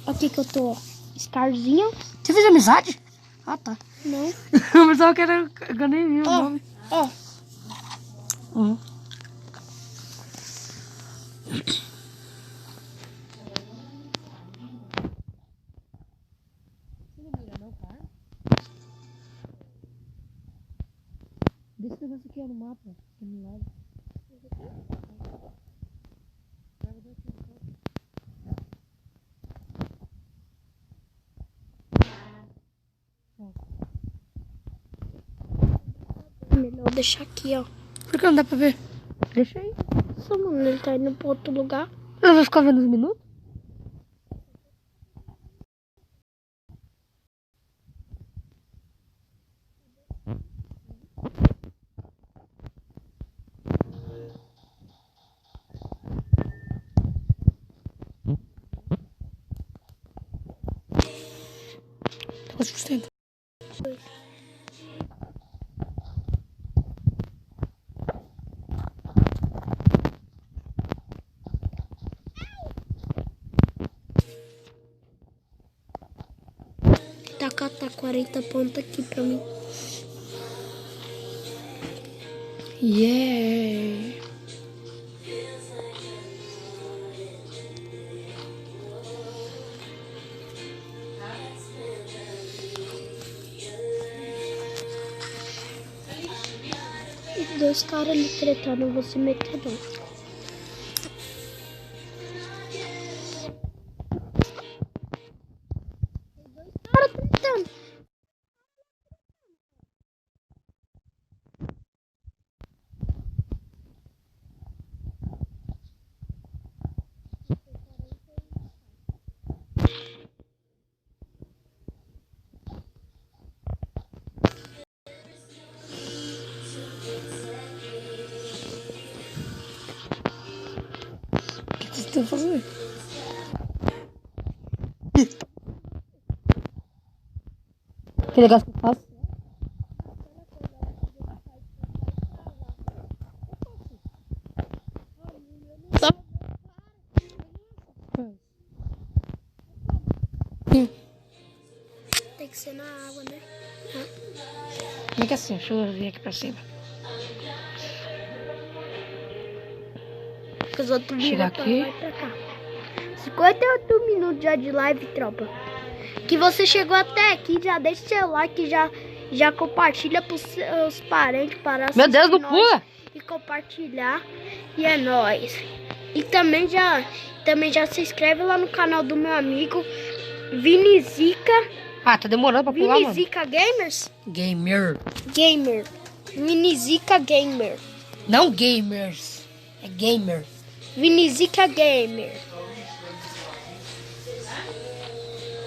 Aqui que eu tô, Scarzinho. Você fez amizade? Ah, tá. Não. Eu pensava que era... Eu nem vi o nome. Ó, Deixa esse negócio aqui no mapa. Aqui no lado. melhor deixar aqui, ó. Por que não dá pra ver? Deixa aí. Nossa, mano, ele tá indo pra outro lugar. Eu vou ficar vendo os minutos? Quantos por cento? Tá 40 pontos aqui pra mim. Yeah! Os dois caras ali tretando, eu vou se meter não. Cara tretando. O que vocês estão fazendo? Que negócio que eu faço? Tem que ser na água, né? Como é que é assim? Deixa eu vir aqui pra cima. Porque os outros Chega viram pra aqui. lá e pra cá. 58 minutos já de live, tropa. Que você chegou até aqui, já deixa seu like, já compartilha pros seus parentes para Meu Deus, assistir não nós pula! e compartilhar. E é nóis. E também já se inscreve lá no canal do meu amigo Vinizica. Ah, tá demorando pra pular, mano. Vinizica Gamers? Gamer. Gamer. Vinizica Gamer. Não gamers. É gamer. Vinizica Gamer.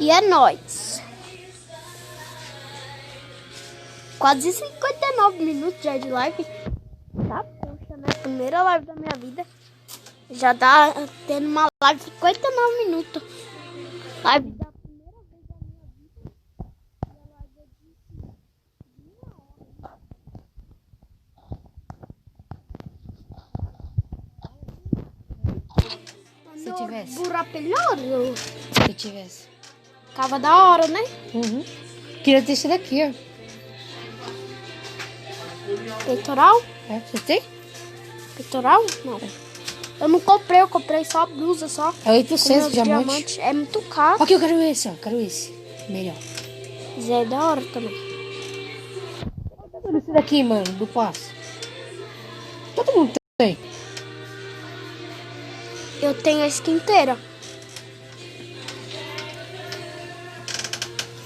E é nóis. Quase 59 minutos já de live. Tá? Poxa, né? Primeira live da minha vida. Já tá tendo uma live de 59 minutos. Live da primeira vez da minha vida. E a live é de 1 hora. Se tivesse. Burapelhoro. Se tivesse. Ficava da hora, né? Uhum. Queria ter esse daqui, ó. Peitoral? É, você tem? Peitoral? Não. Eu não comprei, eu comprei só a blusa, só. É 800 Com meus diamante. diamantes. É muito caro. Aqui, eu quero esse, ó. Quero esse. Melhor. Zé é da hora também. Olha esse daqui, mano, do passo. Todo mundo tem. Eu tenho a skin inteira.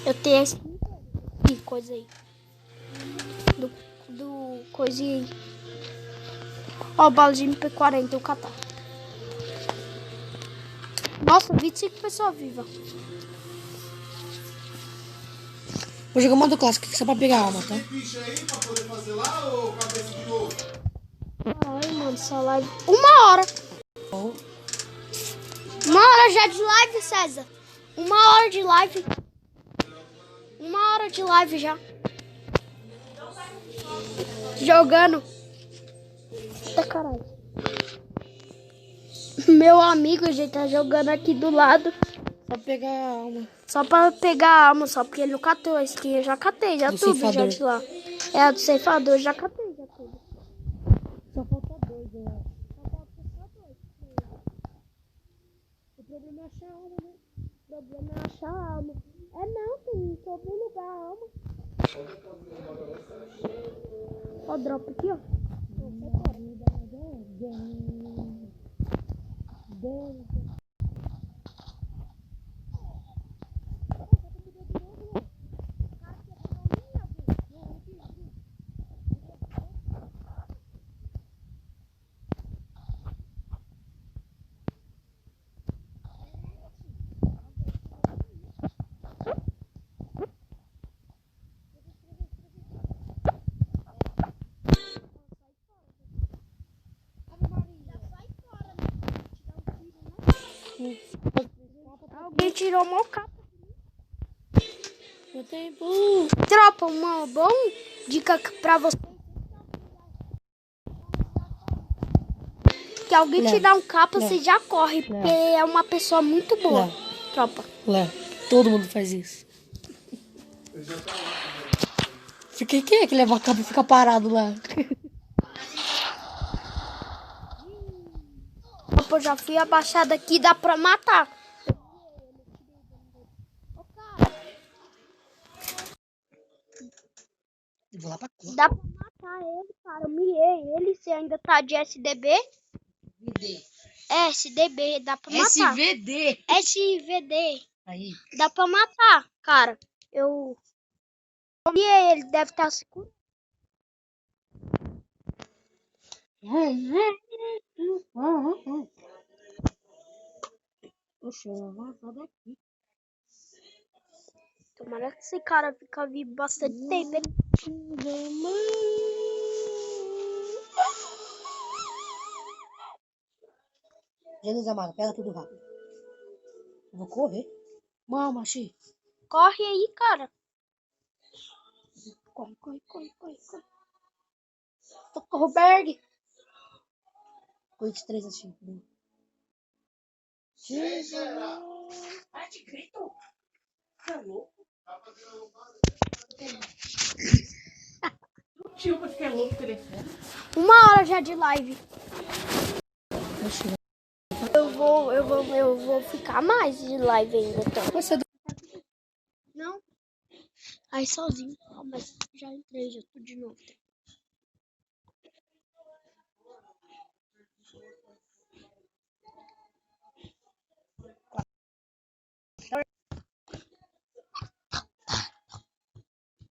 Eu tenho a skin inteira. Que coisa aí. Do coisinha aí. Ó, o balde MP40, eu catar. Nossa, 25 pessoas vivas. Vou jogar modo clássico, que é só pra pegar alma, tá? Ficha aí pra poder fazer lá ou cabeça de novo? Ai, mano, só live. 1 hora. 1 hora já de live, César. 1 hora de live. 1 hora de live já. Jogando. Eita caralho. Meu amigo, a gente tá jogando aqui do lado. Pra pegar alma. Só pra pegar a alma, só porque ele não catou a skin. Eu já catei, já Do tudo já ceifador. de lá. É, a do ceifador, já catei, já tudo. Só falta 2, eu acho. Só falta só 2. O problema é achar a alma, né? O problema é achar a alma. É não, tem em todo lugar a alma. Ó, dropa aqui, ó. Alguém tirou uma capa. Eu tenho... Tropa, uma boa dica pra você. Que alguém te dá um capa, você já corre. Porque é uma pessoa muito boa. Tropa. Léo, todo mundo faz isso. Quem é que leva a capa e fica parado lá? Tropa, eu já fui abaixado aqui, dá pra matar. Eu vou lá pra cá. Dá pra matar ele, cara. Eu miei ele. Você ainda tá de SDB? É, SDB, dá pra matar. SVD. SVD. Aí. Dá pra matar, cara. Eu miei ele, deve estar seguro. Oxe, eu vou sair daqui. Tomara que esse cara fica vivo bastante tempo. Jesus amado, pega tudo rápido. Eu vou correr. Mama, Xi. Corre aí, cara. Corre. Socorro, Berg. Coit 3 assim. Jesus. Para de grito. Você é louco? Tio, porque é louco o telefone. 1 hora já de live. Oxe, Eu vou ficar mais de live ainda. Então. você Não. Aí sozinho. Ah, mas já entrei, já tô de novo.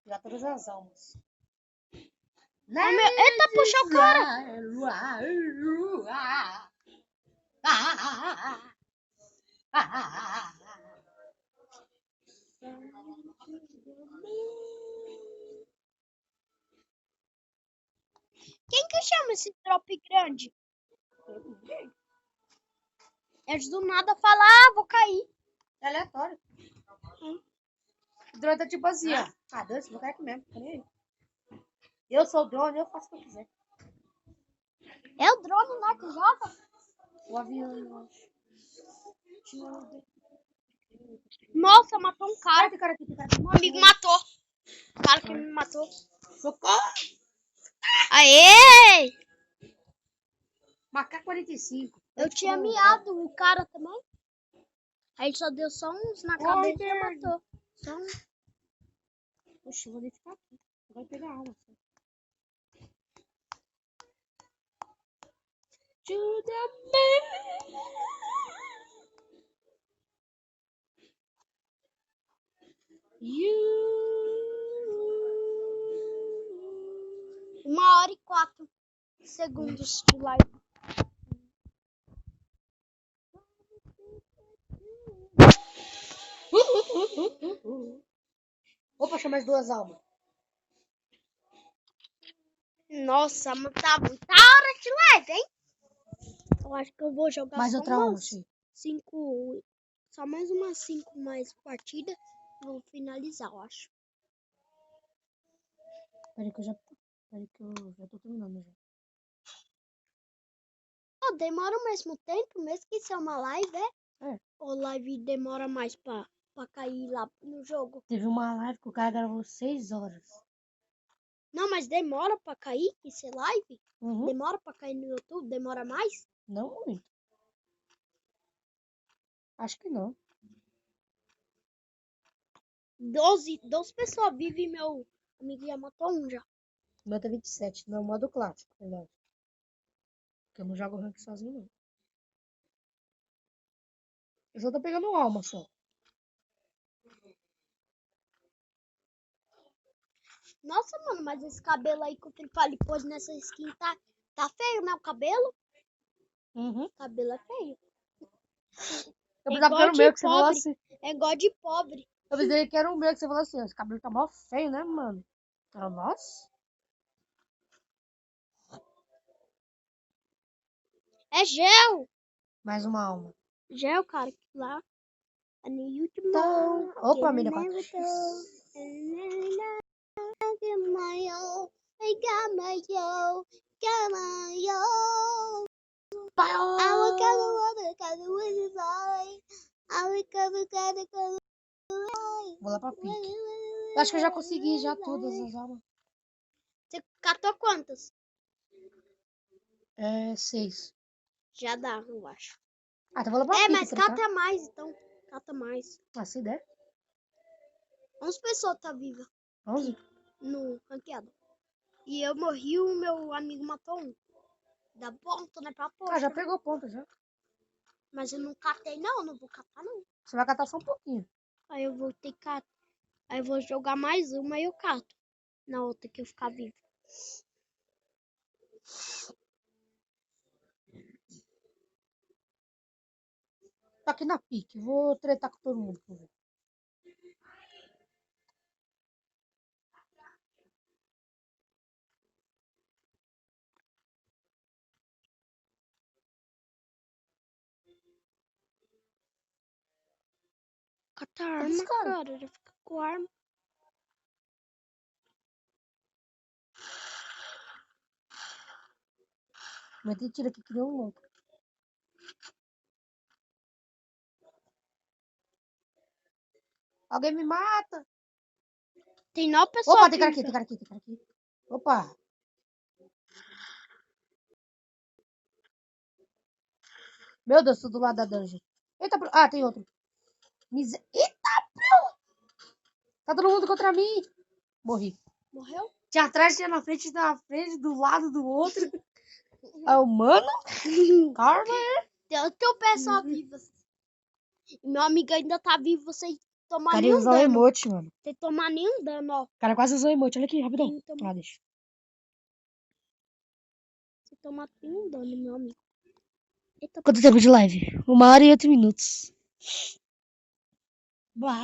já todas as almas. Eita, puxou o cara. Quem que chama esse drop grande? Eles do nada falam, vou cair. É aleatório. O drone tá tipo assim, ó. Ah, Deus, vou cair aqui mesmo. Tô nem aí. Eu sou o drone, eu faço o que eu quiser. É o drone lá que joga? O avião, eu acho. Nossa, matou um cara. Tem cara aqui. Um amigo matou. O cara que me matou. Socorro! Aê! Macaco 45. Eu tinha miado o cara também. Aí ele só deu só uns na cabeça e matou. Só um. Oxe, eu vou nem ficar aqui. Vai pegar alma. To the man. You. 1 hora e 4 segundos de live. Opa, achei mais 2 almas. Nossa, mas tá muita hora de live, hein? Eu acho que eu vou jogar Mais só outra alma, umas achei. 5... Só mais umas 5 mais partidas. Vou finalizar, eu acho. Peraí que eu já tô terminando já. Oh, demora o mesmo tempo, mesmo que isso é uma live, é? É. Ou live demora mais pra cair lá no jogo? Teve uma live que o cara gravou 6 horas. Não, mas demora pra cair isso é live? Uhum. Demora pra cair no YouTube? Demora mais? Não muito. Acho que não. 12 pessoas vivem, meu amigo já matou um já. O meu tá 27. Não, modo clássico, verdade. Porque eu não jogo rank sozinho, não. Eu só tô pegando alma só. Nossa, mano, mas esse cabelo aí que o Free Fire pôs nessa skin tá feio, né? O cabelo? Uhum. O cabelo é feio. Eu É pensava que igual era o de meu, que você pobre. falou assim. É igual de pobre. Eu pensei que era o meu, que você falou assim. Esse cabelo tá mó feio, né, mano? Eu, nossa. É gel. Mais uma alma. Gel, cara, que lá. I need you to Tá. know. Opa, Can I milha never 4x. go? I got my own. I got my own. Got my own. I will come the wind is blowing. I will come. Vou lá pra pique. Eu acho que eu já consegui já todas as almas. Você catou quantas? 6. Já dá, eu acho. Ah, então vou lá pra É, pique, mas tá ligado? cata mais, então. Cata mais. Ah, se der. 11 pessoas tá viva 11? no ranqueado. E eu morri, o meu amigo matou um. Dá ponto, né, pra Ah, poxa. já pegou ponto já. Mas eu não catei, não vou catar, não. Você vai catar só um pouquinho. Aí eu vou ter que catar. Aí eu vou jogar mais uma e eu cato. Na outra que eu ficar vivo. Tô aqui na pique. Vou tretar com todo mundo. Pra ver. Catar arma, Eles, cara. Já fica com arma. Meti tiro aqui que deu um louco. Alguém me mata. Tem 9 pessoas Opa, tem cara vivas. aqui. Opa. Meu Deus, tô do lado da dungeon. Eita, ah, tem outro. Eita, tá todo mundo contra mim. Morri. Morreu? Tinha atrás, tinha na frente, do lado do outro. Ah, o mano. Calma. Tem um pessoal vivo. E meu amigo ainda tá vivo sem tomar Cara, nenhum usar o dano. emote, mano. Sem tomar nenhum dano, ó. O cara quase usou o emote. Olha aqui, rapidão. Sem tomar, Deixa. sem tomar nenhum dano, meu amigo. Eita, Quanto tempo de live? 1h08. Blá.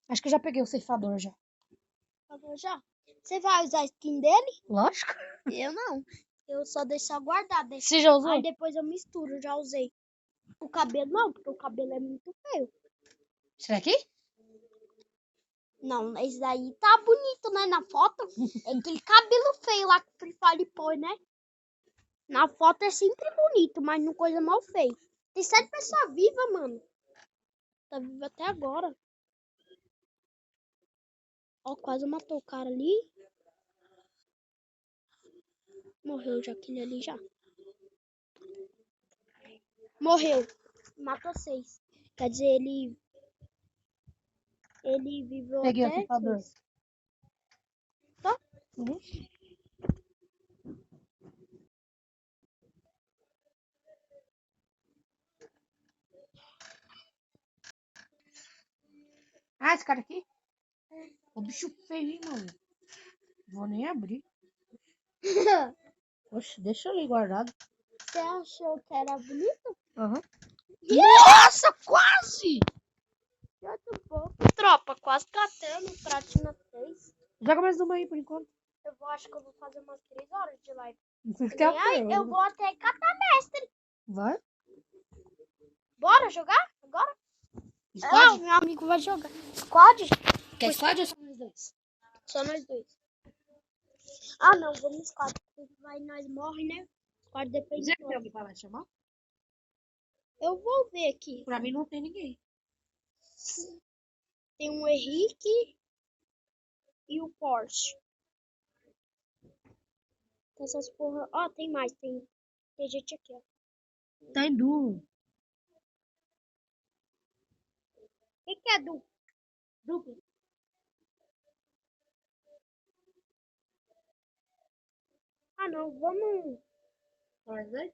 Acho que eu já peguei o ceifador já. falou já. Você vai usar a skin dele? Lógico. Eu não. Eu só deixo guardado. Você já usou? Aí depois eu misturo, já usei. O cabelo não, porque o cabelo é muito feio. Será aqui? Não, esse daí tá bonito, né? Na foto. É aquele cabelo feio lá que o Free Fire põe, né? Na foto é sempre bonito, mas no coisa mal feio. Tem 7 pessoas vivas, mano. Tá vivo até agora. Ó, quase matou o cara ali. Morreu já aquele ali já. Morreu. Matou 6. Quer dizer, ele viveu Peguei o até ceifador. 6. Tá? Uhum. Ah, esse cara aqui? O bicho feio, hein, mano? Vou nem abrir. Oxe, deixa ali guardado. Você achou que era bonito? Uhum. Nossa, quase! Já tô bom. Tropa, quase catando Platina 3. Joga mais uma aí por enquanto. Acho que eu vou fazer umas 3 horas de live. Você E aí, eu vou até catar mestre. Vai? Bora jogar agora? Squad? Meu amigo vai jogar. Squad? Quer squad ou só nós dois? Só nós dois. Ah, não, vamos squad. Porque vai nós morre, né? Squad depende Você de tem alguém pra chamar? Eu vou ver aqui. Pra mim não tem ninguém. Tem o Henrique e o Porsche. Tem essas porra. Ó, tem mais. Tem gente aqui, ó. Tá em duo. O que é duplo? Duplo. Ah, não. Vamos. Nós dois?